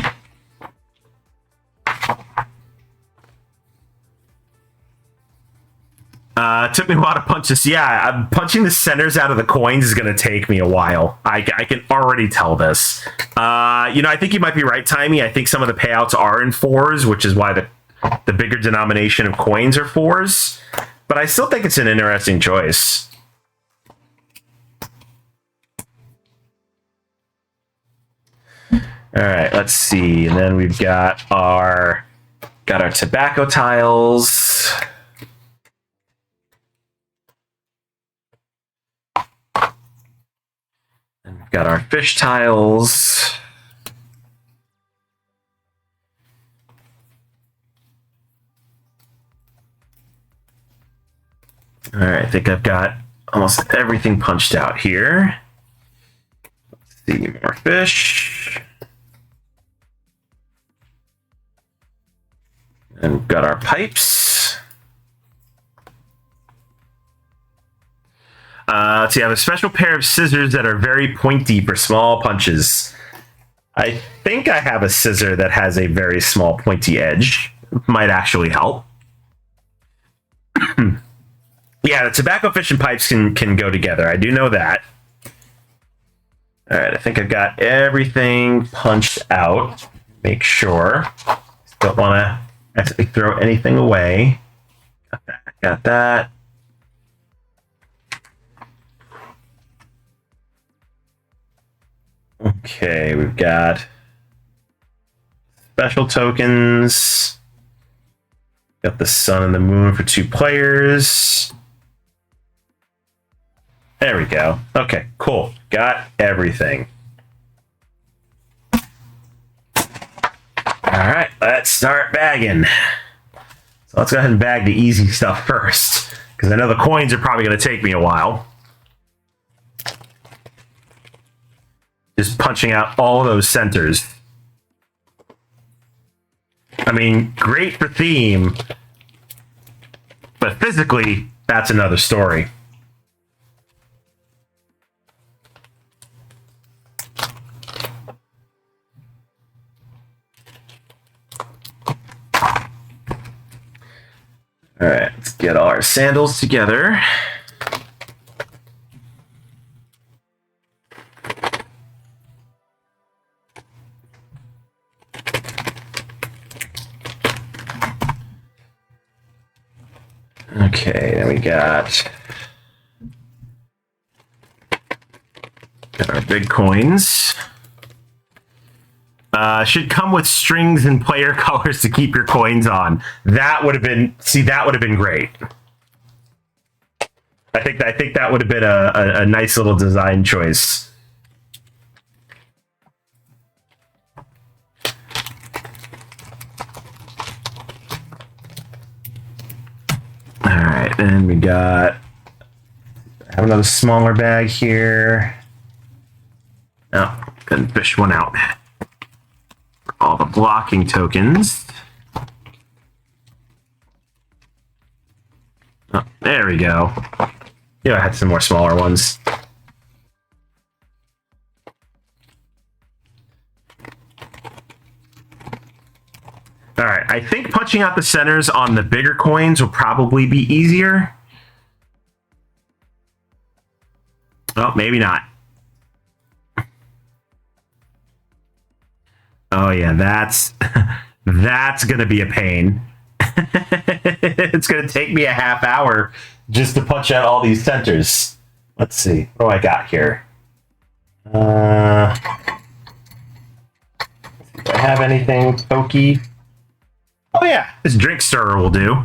It took me a while to punch this. Yeah, punching the centers out of the coins is going to take me a while. I can already tell this. I think you might be right, Timey. I think some of the payouts are in 4s, which is why the bigger denomination of coins are 4s. But I still think it's an interesting choice. All right, let's see. And then we've got our tobacco tiles. And we've got our fish tiles. All right, I think I've got almost everything punched out here. Let's see, more fish. And we've got our pipes. Let's see, I have a special pair of scissors that are very pointy for small punches. I think I have a scissor that has a very small pointy edge. Might actually help. Yeah, the tobacco, fish, and pipes can go together. I do know that. All right, I think I've got everything punched out. Make sure. Don't want to actually throw anything away. Got that. Okay, we've got special tokens. Got the sun and the moon for 2 players. There we go. Okay, cool. Got everything. All right, let's start bagging. So let's go ahead and bag the easy stuff first, because I know the coins are probably going to take me a while. Just punching out all of those centers. I mean, great for theme, but physically, that's another story. All right, let's get all our sandals together. Okay, then we got our big coins. Should come with strings and player colors to keep your coins on. That would have been, that would have been great. I think that would have been a nice little design choice. All right, then we got, I have another smaller bag here. Oh, couldn't fish one out. All the blocking tokens. Oh, there we go. Yeah, I had some more smaller ones. All right, I think punching out the centers on the bigger coins will probably be easier. Oh, maybe not. Oh yeah, that's gonna be a pain. It's gonna take me a half hour just to punch out all these centers. Let's see, what do I got here? Do I have anything pokey? Oh yeah, this drink stirrer will do.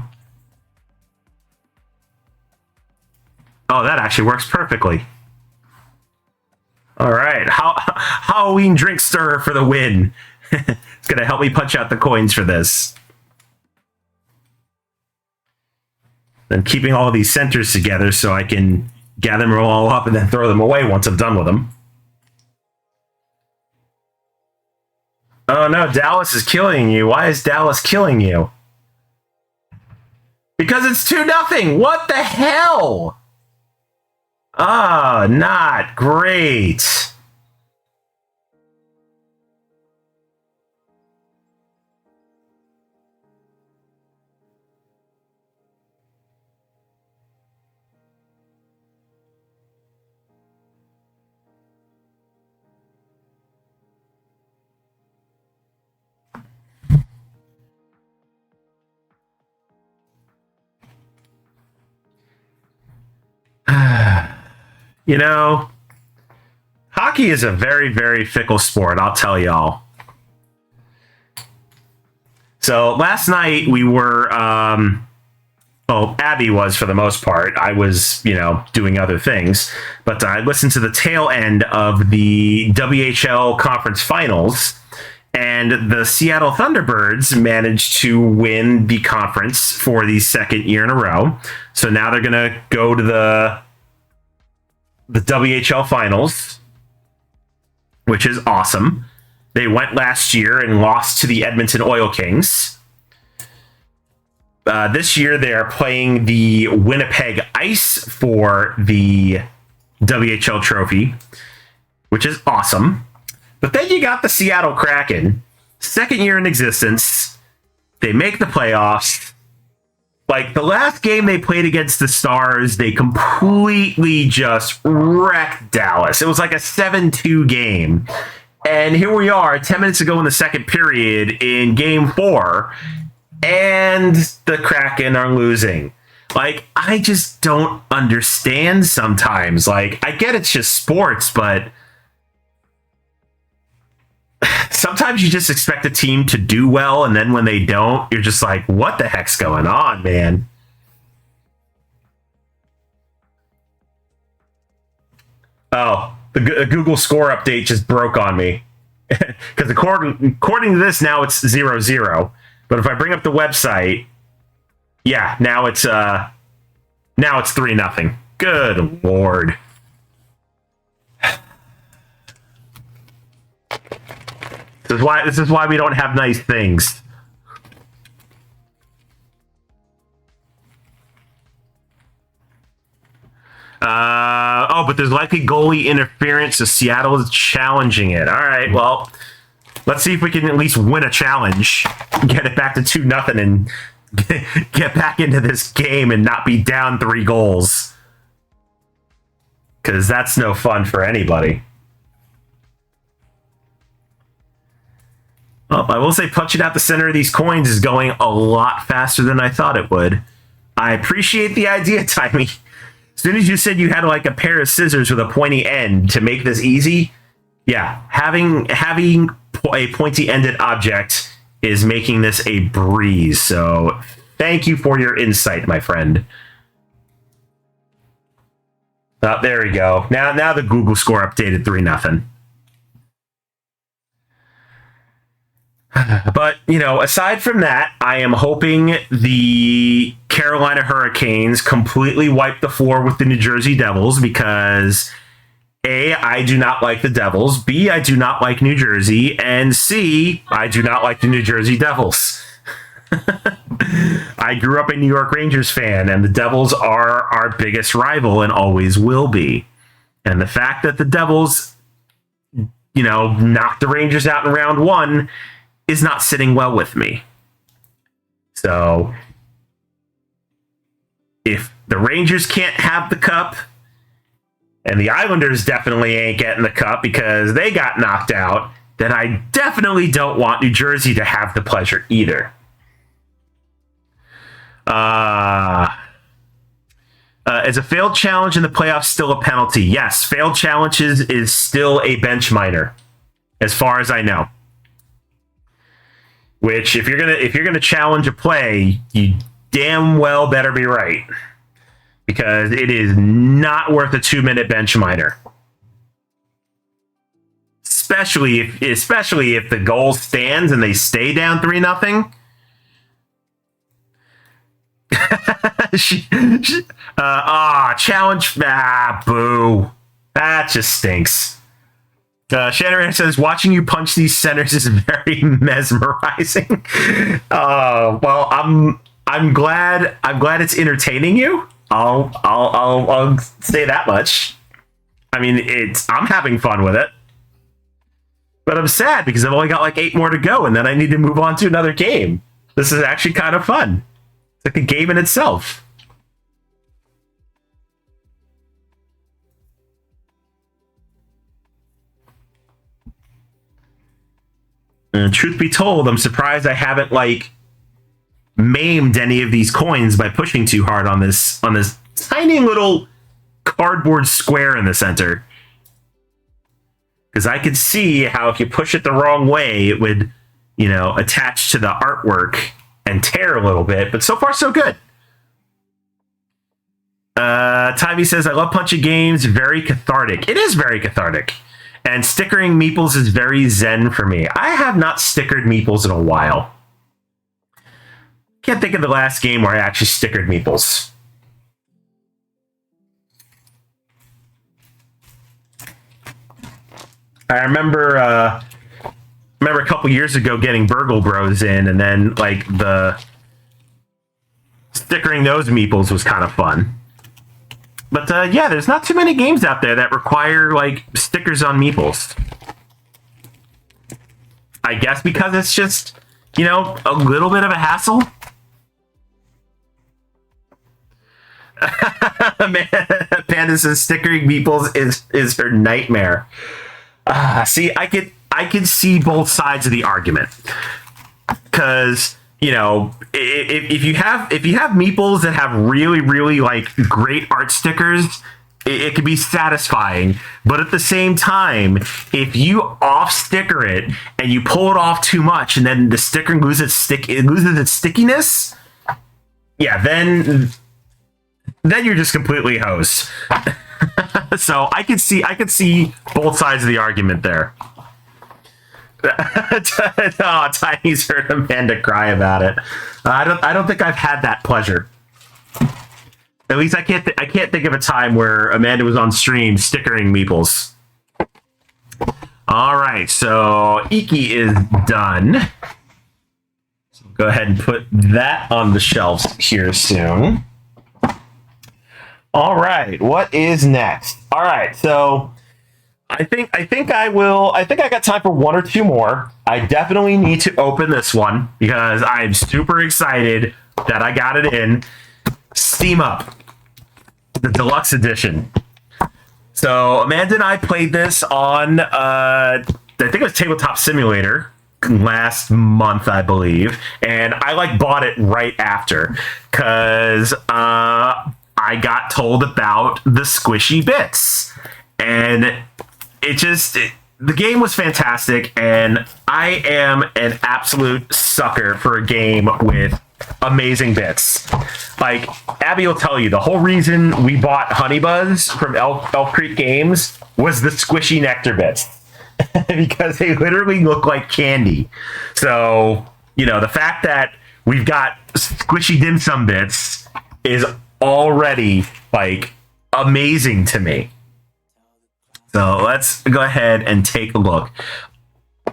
Oh, that actually works perfectly. All right, Halloween drink stirrer for the win. It's going to help me punch out the coins for this. Then keeping all of these centers together so I can gather them all up and then throw them away once I'm done with them. Oh no, Dallas is killing you. Why is Dallas killing you? Because it's 2-0. What the hell? Ah, not great. You know, hockey is a very, very fickle sport, I'll tell y'all. So last night we were, well, Abby was for the most part. I was, doing other things. But I listened to the tail end of the WHL conference finals, and the Seattle Thunderbirds managed to win the conference for the second year in a row. So now they're going to go to the WHL finals, which is awesome. They went last year and lost to the Edmonton Oil Kings. This year, they are playing the Winnipeg Ice for the WHL trophy, which is awesome. But then you got the Seattle Kraken, second year in existence. They make the playoffs. Like, the last game they played against the Stars, they completely just wrecked Dallas. It was like a 7-2 game. And here we are, 10 minutes ago in the second period in game 4, and the Kraken are losing. Like, I just don't understand sometimes. Like, I get it's just sports, but sometimes you just expect a team to do well, and then when they don't, you're just like, what the heck's going on, man? Oh, the Google score update just broke on me. Because according to this, now it's 0-0. But if I bring up the website, yeah, now it's 3-0. Good Lord. This is why we don't have nice things. But there's likely goalie interference, so Seattle is challenging it. All right, well, let's see if we can at least win a challenge, get it back to 2-0, and get back into this game and not be down 3 goals. Because that's no fun for anybody. Well, I will say punching out the center of these coins is going a lot faster than I thought it would. I appreciate the idea, Timey. As soon as you said you had like a pair of scissors with a pointy end to make this easy, yeah, having a pointy-ended object is making this a breeze. So thank you for your insight, my friend. Oh, there we go. Now the Google score updated 3-0. But, aside from that, I am hoping the Carolina Hurricanes completely wipe the floor with the New Jersey Devils because A, I do not like the Devils, B, I do not like New Jersey, and C, I do not like the New Jersey Devils. I grew up a New York Rangers fan, and the Devils are our biggest rival and always will be. And the fact that the Devils, knocked the Rangers out in round 1 is not sitting well with me. So, if the Rangers can't have the cup, and the Islanders definitely ain't getting the cup because they got knocked out, then I definitely don't want New Jersey to have the pleasure either. Is a failed challenge in the playoffs still a penalty? Yes, failed challenges is still a bench minor, as far as I know. Which, if you're gonna challenge a play, you damn well better be right, because it is not worth a 2-minute bench minor. Especially if the goal stands and they stay down 3-0. Challenge. Boo. That just stinks. Shannon says, watching you punch these centers is very mesmerizing. Well, I'm glad it's entertaining you. I'll say that much. I mean, I'm having fun with it. But I'm sad because I've only got like 8 more to go, and then I need to move on to another game. This is actually kind of fun. It's like a game in itself. And truth be told, I'm surprised I haven't maimed any of these coins by pushing too hard on this tiny little cardboard square in the center. Because I could see how if you push it the wrong way, it would attached to the artwork and tear a little bit, but so far so good. Tyvee says, I love punching games, very cathartic. It is very cathartic. And stickering meeples is very zen for me. I have not stickered meeples in a while. Can't think of the last game where I actually stickered meeples. I remember a couple years ago getting Burgle Bros in, and then like the stickering those meeples was kind of fun. But yeah, there's not too many games out there that require like stickers on meeples. I guess because it's just, a little bit of a hassle. Panda says stickering meeples is her nightmare. See, I could see both sides of the argument, because if you have meeples that have really, really like great art stickers, it can be satisfying. But at the same time, if you off sticker it and you pull it off too much, and then the sticker loses its stickiness, yeah, then you're just completely hosed. So I could see both sides of the argument there. Oh, Tiny's heard Amanda cry about it. I don't think I've had that pleasure. At least I can't think of a time where Amanda was on stream stickering meeples. All right, so Iki is done. So go ahead and put that on the shelves here soon. All right, what is next? All right, so I think I got time for one or two more. I definitely need to open this one because I'm super excited that I got it in. Steam Up, the deluxe edition. So Amanda and I played this on I think it was Tabletop Simulator last month, I believe, and I bought it right after because I got told about the squishy bits, and the game was fantastic, and I am an absolute sucker for a game with amazing bits. Like, Abby will tell you, the whole reason we bought Honey Buzz from Elf Creek Games was the squishy nectar bits. Because they literally look like candy. So, the fact that we've got squishy dim sum bits is already, amazing to me. So let's go ahead and take a look.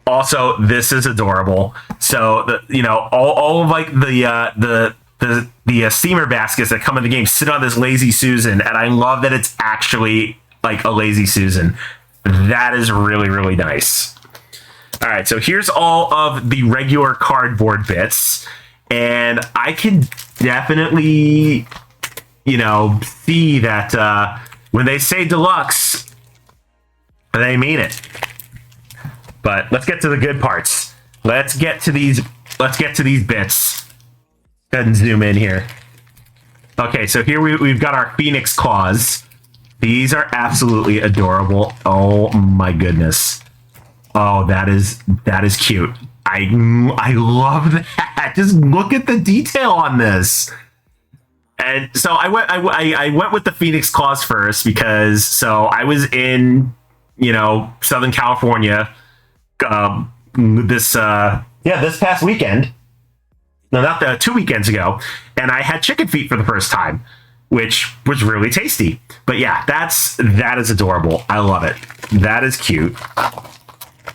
Also, this is adorable. So all of the steamer baskets that come in the game sit on this Lazy Susan, and I love that it's actually like a Lazy Susan. That is really, really nice. All right, so here's all of the regular cardboard bits, and I can definitely, see that when they say deluxe, they mean it. But let's get to the good parts. Let's get to these bits. Go ahead and zoom in here. Okay, so here we've got our Phoenix claws. These are absolutely adorable. Oh my goodness. Oh, that is cute. I love that. Just look at the detail on this. And so I went with the Phoenix claws first because I was in Southern California this past weekend. No, not 2 weekends ago, and I had chicken feet for the first time, which was really tasty. But yeah, that is adorable. I love it. That is cute.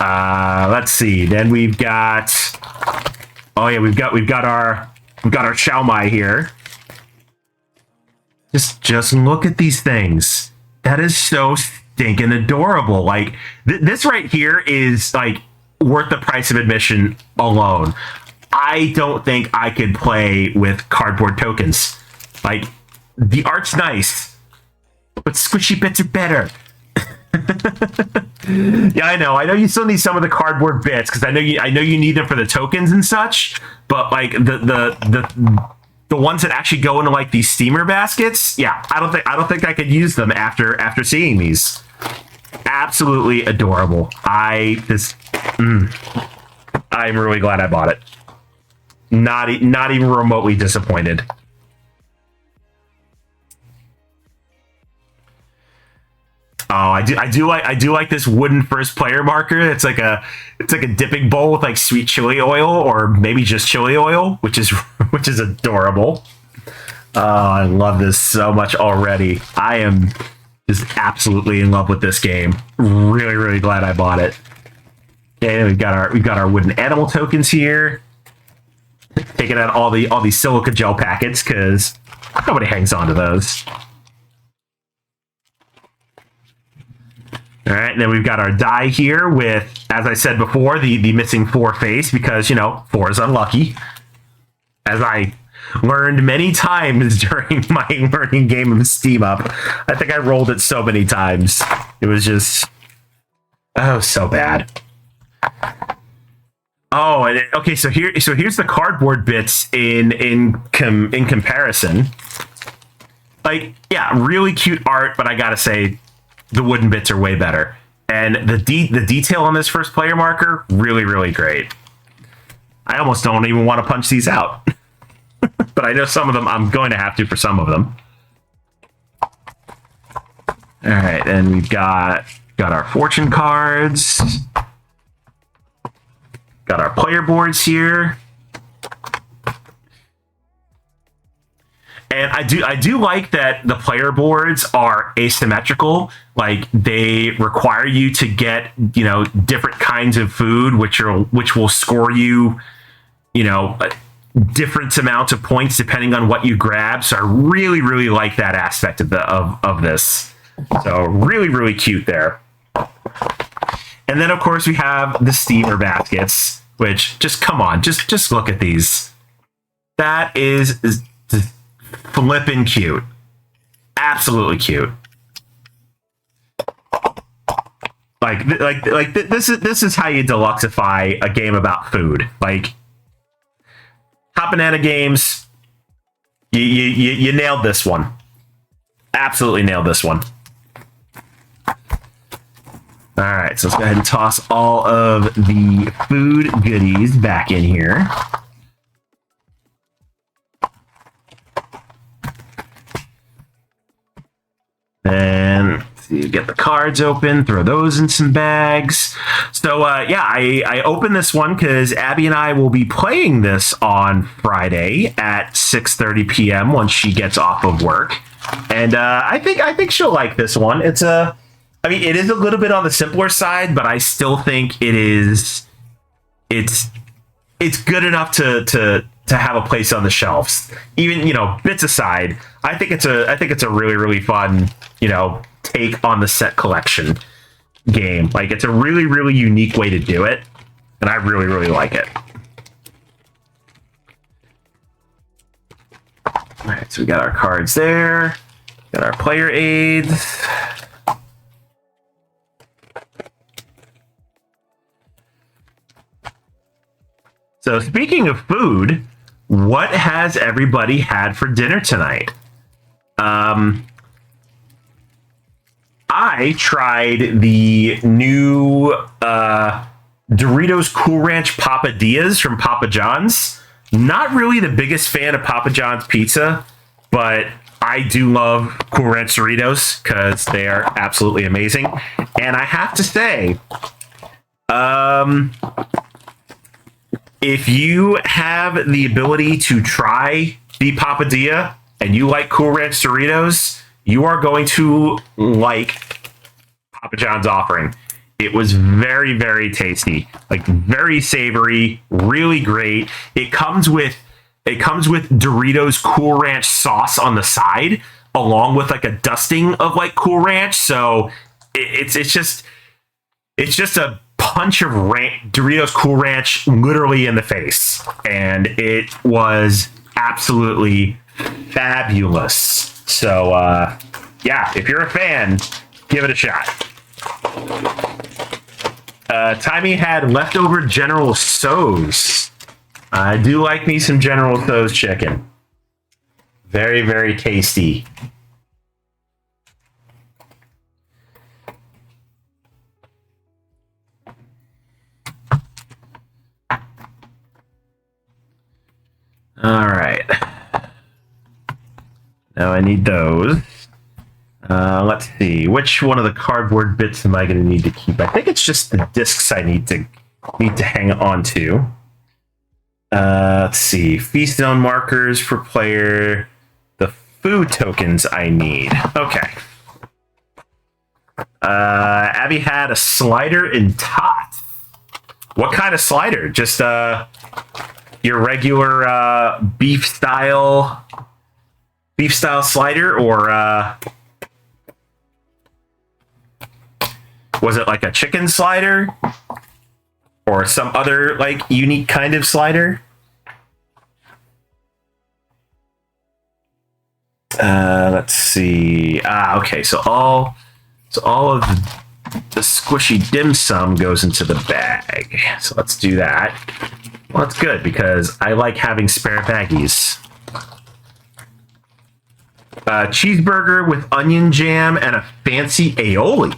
Let's see. Then we've got our Chow Mai here. Just look at these things. That is so stinking adorable. Like this right here is worth the price of admission alone. I don't think I could play with cardboard tokens. The art's nice, but squishy bits are better. Yeah, I know you still need some of the cardboard bits because I know you need them for the tokens and such. But the ones that actually go into these steamer baskets, yeah, I don't think I could use them after seeing these. Absolutely adorable. I'm really glad I bought it. Not even remotely disappointed. Oh, I do like this wooden first player marker. It's like a dipping bowl with like sweet chili oil, or maybe just chili oil, which is adorable. Oh, I love this so much already. I am just absolutely in love with this game. Really, really glad I bought it. Okay, we've got our wooden animal tokens here. Taking out all these silica gel packets because nobody hangs on to those. All right, and then we've got our die here with, as I said before, the missing 4 face because, 4 is unlucky. As I learned many times during my learning game of Steam Up. I think I rolled it so many times. It was just, so bad. Oh, and okay, so here's the cardboard bits in comparison. Like, yeah, really cute art, but I gotta say, the wooden bits are way better. And the detail on this first player marker, really, really great. I almost don't even want to punch these out. But I know some of them, I'm going to have to for some of them. All right, and we've got our fortune cards. Got our player boards here. And I do like that the player boards are asymmetrical. Like, they require you to get, different kinds of food, which will score you, different amounts of points depending on what you grab. So I really, really like that aspect of this. So really, really cute there. And then of course we have the steamer baskets, which come on, just look at these. That is flippin' cute. Absolutely cute. Like this is how you deluxify a game about food. Like, Hot Banana Games, you nailed this one. Absolutely nailed this one. All right, so let's go ahead and toss all of the food goodies back in here. Then get the cards open, throw those in some bags. So I opened this one because Abby and I will be playing this on Friday at 6:30 p.m. once she gets off of work, and I think she'll like this one. It is a little bit on the simpler side, but I still think it's good enough to have a place on the shelves. Even, bits aside, I think it's a really, really fun, take on the set collection game. Like, it's a really, really unique way to do it, and I really, really like it. All right, so we got our cards there, got our player aids. So speaking of food, what has everybody had for dinner tonight? I tried the new Doritos Cool Ranch Papadillas from Papa John's. Not really the biggest fan of Papa John's pizza, but I do love Cool Ranch Doritos because they are absolutely amazing. And I have to say, if you have the ability to try the Papadilla and you like Cool Ranch Doritos, you are going to like Papa John's offering. It was very, very tasty, like very savory, really great. It comes with Doritos Cool Ranch sauce on the side, along with like a dusting of like Cool Ranch. So it's just a punch of Doritos Cool Ranch literally in the face, and it was absolutely fabulous. So if you're a fan, give it a shot. Timmy had leftover General Tso's. I do like me some General Tso's chicken. Very, very tasty. All right. Now I need those. Let's see. Which one of the cardboard bits am I going to need to keep? I think it's just the discs I need to hang on to. Let's see. Feast zone markers for player. The food tokens I need. Okay. Abby had a slider in tot. What kind of slider? Just your regular beef style slider, or was it like a chicken slider or some other like unique kind of slider? Let's see. Okay. So all of the squishy dim sum goes into the bag. So let's do that. Well, that's good because I like having spare baggies. Cheeseburger with onion jam and a fancy aioli.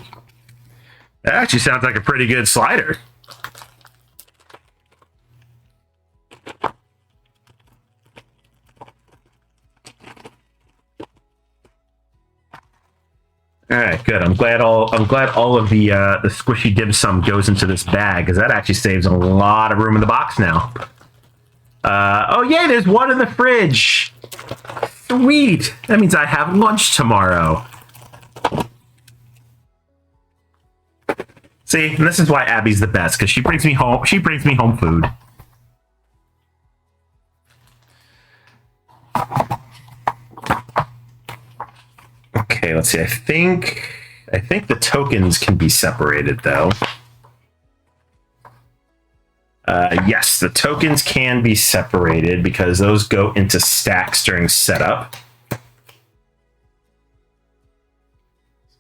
That actually sounds like a pretty good slider. All right, good. I'm glad all of the squishy dim sum goes into this bag, because that actually saves a lot of room in the box now. Oh yay! There's one in the fridge. Sweet. That means I have lunch tomorrow. See, and this is why Abby's the best, because she brings me home. She brings me home food. Okay, let's see. I think the tokens can be separated, though. Yes, the tokens can be separated because those go into stacks during setup. So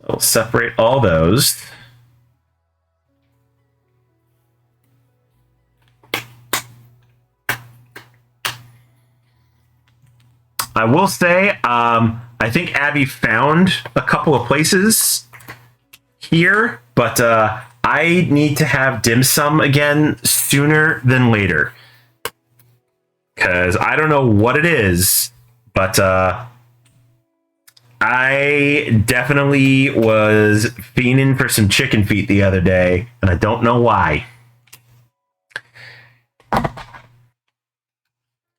we'll separate all those. I will say, I think Abby found a couple of places here, but I need to have dim sum again sooner than later. Because I don't know what it is, but I definitely was fiending for some chicken feet the other day, and I don't know why.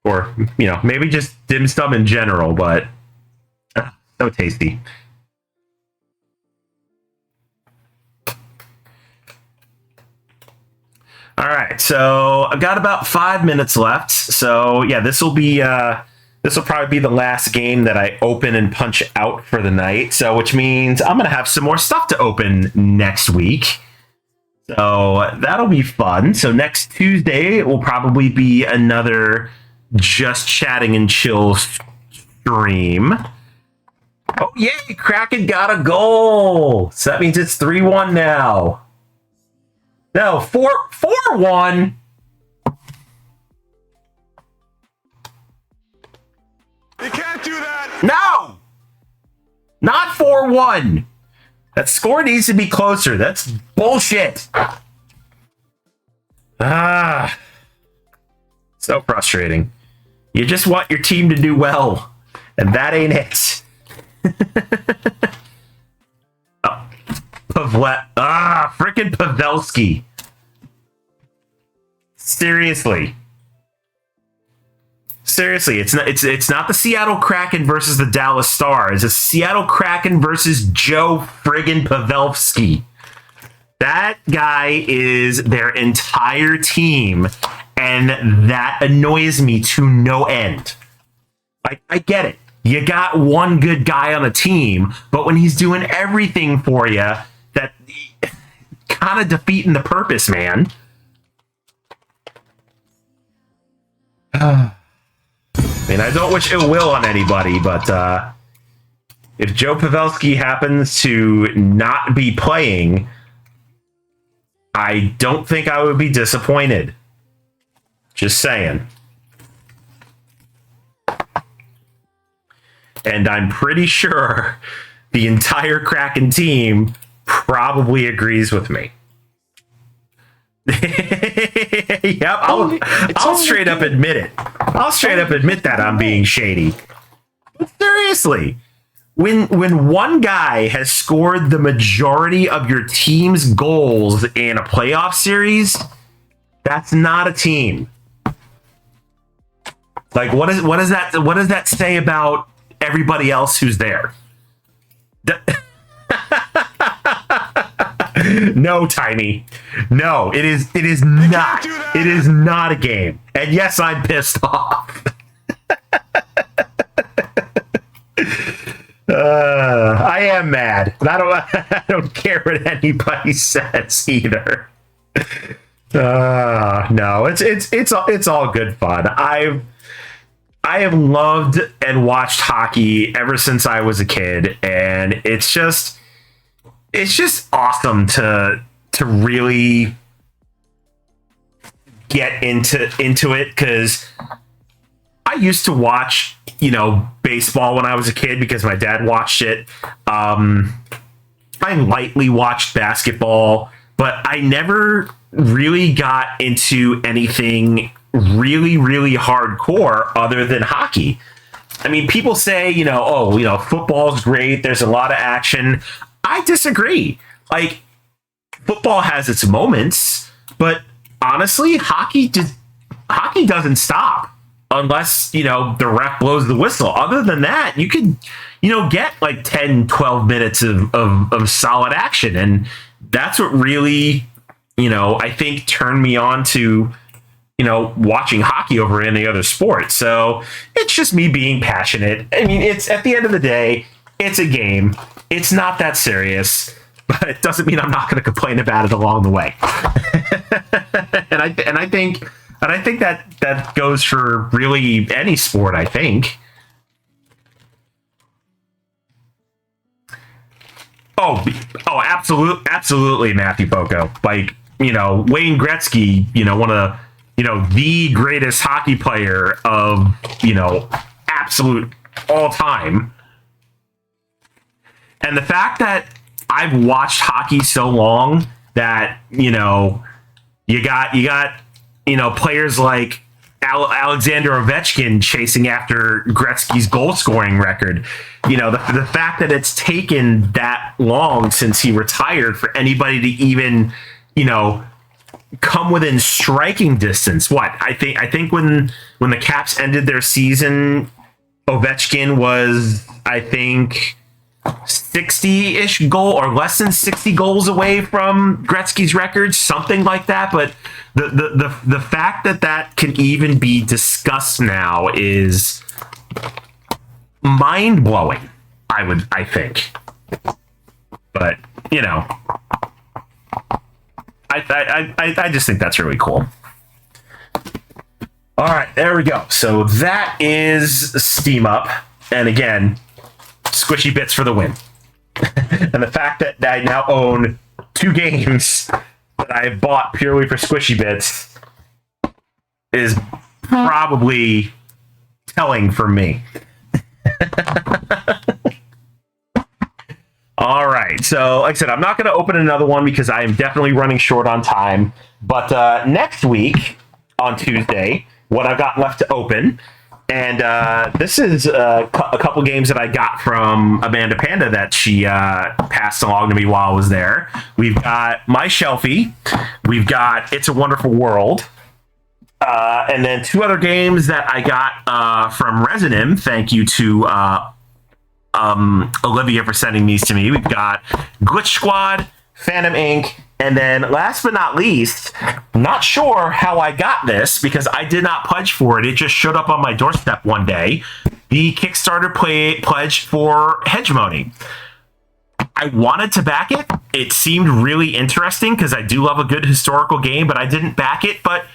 Or, maybe just dim sum in general, but so tasty. All right, so I've got about 5 minutes left. So yeah, this will probably be the last game that I open and punch out for the night. So which means I'm gonna have some more stuff to open next week. So that'll be fun. So next Tuesday will probably be another just chatting and chill stream. Oh yay! Kraken got a goal. So that means it's 3-1 now. No, 4-1. You can't do that. No, not 4-1. That score needs to be closer. That's bullshit. So frustrating. You just want your team to do well, and that ain't it. Frickin' Pavelski. Seriously, it's not the Seattle Kraken versus the Dallas Stars. It's Seattle Kraken versus Joe friggin' Pavelski. That guy is their entire team, and that annoys me to no end. I get it. You got one good guy on the team, but when he's doing everything for you, that kind of defeating the purpose, man. I mean, I don't wish ill will on anybody, but if Joe Pavelski happens to not be playing, I don't think I would be disappointed. Just saying. And I'm pretty sure the entire Kraken team probably agrees with me. Yep, I'll straight up admit it. I'll straight up admit that I'm being shady. But seriously, when one guy has scored the majority of your team's goals in a playoff series, that's not a team. Like, what does that say about everybody else who's there? No, Tiny. No, it is not. It is not a game. And yes, I'm pissed off. I am mad, but I don't care what anybody says either. No, it's all good fun. I have loved and watched hockey ever since I was a kid, and it's just awesome to really get into it, because I used to watch, baseball when I was a kid because my dad watched it. I lightly watched basketball, but I never really got into anything really, really hardcore other than hockey. I mean, people say, football's great, there's a lot of action. I disagree. Like, football has its moments, but honestly, hockey doesn't stop unless, the ref blows the whistle. Other than that, you could, get like 10, 12 minutes of solid action. And that's what really, I think turned me on to, watching hockey over any other sport. So it's just me being passionate. I mean, it's, at the end of the day, it's a game. It's not that serious, but it doesn't mean I'm not going to complain about it along the way. and I think that goes for really any sport, I think. Oh, absolutely, Matthew Boko. Like, Wayne Gretzky, one of the greatest hockey player of, absolute all time. And the fact that I've watched hockey so long that, you got players like Alexander Ovechkin chasing after Gretzky's goal scoring record. The fact that it's taken that long since he retired for anybody to even, come within striking distance. I think when the Caps ended their season, Ovechkin was, I think, 60-ish goal or less than 60 goals away from Gretzky's record, something like that. But the fact that can even be discussed now is mind blowing. I think, but I just think that's really cool. All right, there we go. So that is Steam Up, and again, Squishy Bits for the win. And the fact that I now own 2 games that I bought purely for Squishy Bits is probably telling for me. All right, so like I said, I'm not going to open another one because I am definitely running short on time. But next week on Tuesday, what I've got left to open. And this is a couple games that I got from Amanda Panda that she passed along to me while I was there. We've got My Shelfie. We've got It's a Wonderful World. And then 2 other games that I got from Resonim. Thank you to Olivia for sending these to me. We've got Glitch Squad, Phantom Inc., and then last but not least, not sure how I got this because I did not pledge for it. It just showed up on my doorstep one day. The Kickstarter pledge for Hegemony. I wanted to back it. It seemed really interesting because I do love a good historical game, but I didn't back it. But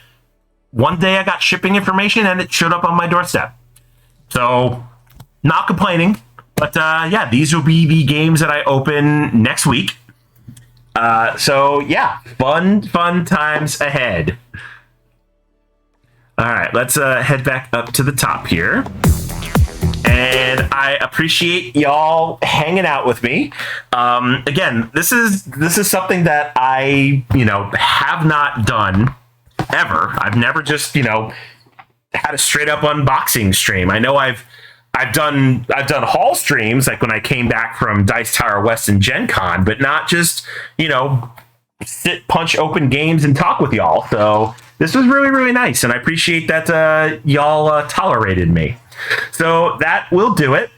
one day I got shipping information and it showed up on my doorstep. So, not complaining. But yeah, these will be the games that I open next week. So yeah, fun times ahead. All right, let's head back up to the top here. And I appreciate y'all hanging out with me. Again, this is something that I, have not done ever. I've never just, had a straight up unboxing stream. I know I've done haul streams like when I came back from Dice Tower West and Gen Con, but not just, sit, punch, open games and talk with y'all. So this was really, really nice. And I appreciate that y'all tolerated me. So that will do it.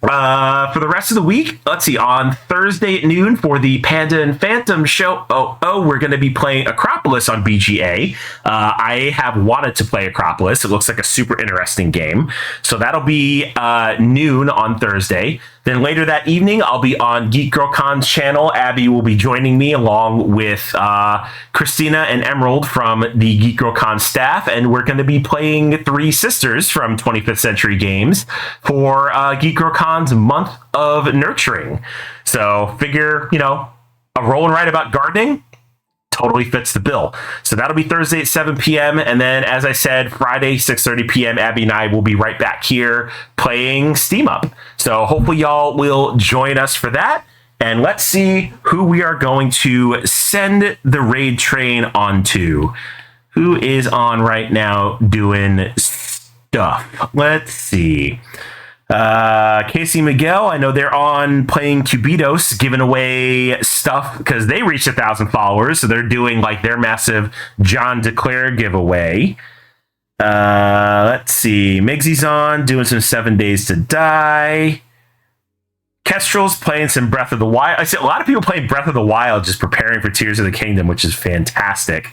For the rest of the week, let's see, on Thursday at noon for the Panda and Phantom show, we're going to be playing Acropolis on BGA. I have wanted to play Acropolis. It looks like a super interesting game. So that'll be noon on Thursday. Then later that evening, I'll be on Geek Girl Con's channel. Abby will be joining me along with Christina and Emerald from the Geek Girl Con staff, and we're going to be playing Three Sisters from 25th Century Games for Geek Girl Con's month of nurturing. So figure, a roll and write about gardening totally fits the bill. So that'll be Thursday at 7 p.m. And then, as I said, Friday, 6:30 p.m., Abby and I will be right back here playing Steam Up. So hopefully y'all will join us for that. And let's see who we are going to send the raid train onto. Who is on right now doing stuff? Let's see. Casey Miguel, I know they're on playing Cubitos, giving away stuff because they reached 1,000 followers, so they're doing like their massive John Declare giveaway. Let's see, Migsy's on doing some 7 Days to Die. Kestrel's playing some Breath of the Wild. I see a lot of people playing Breath of the Wild, just preparing for Tears of the Kingdom, which is fantastic.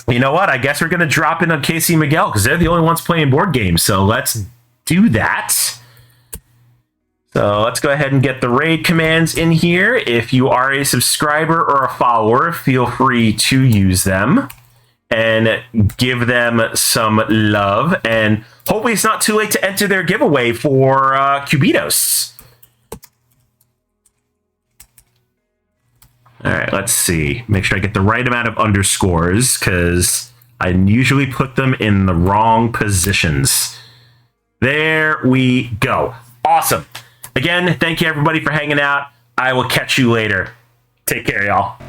You know what? I guess we're going to drop in on Casey and Miguel because they're the only ones playing board games. So let's do that. So let's go ahead and get the raid commands in here. If you are a subscriber or a follower, feel free to use them and give them some love. And hopefully it's not too late to enter their giveaway for Cubitos. All right, let's see. Make sure I get the right amount of underscores because I usually put them in the wrong positions. There we go. Awesome. Again, thank you everybody for hanging out. I will catch you later. Take care, y'all.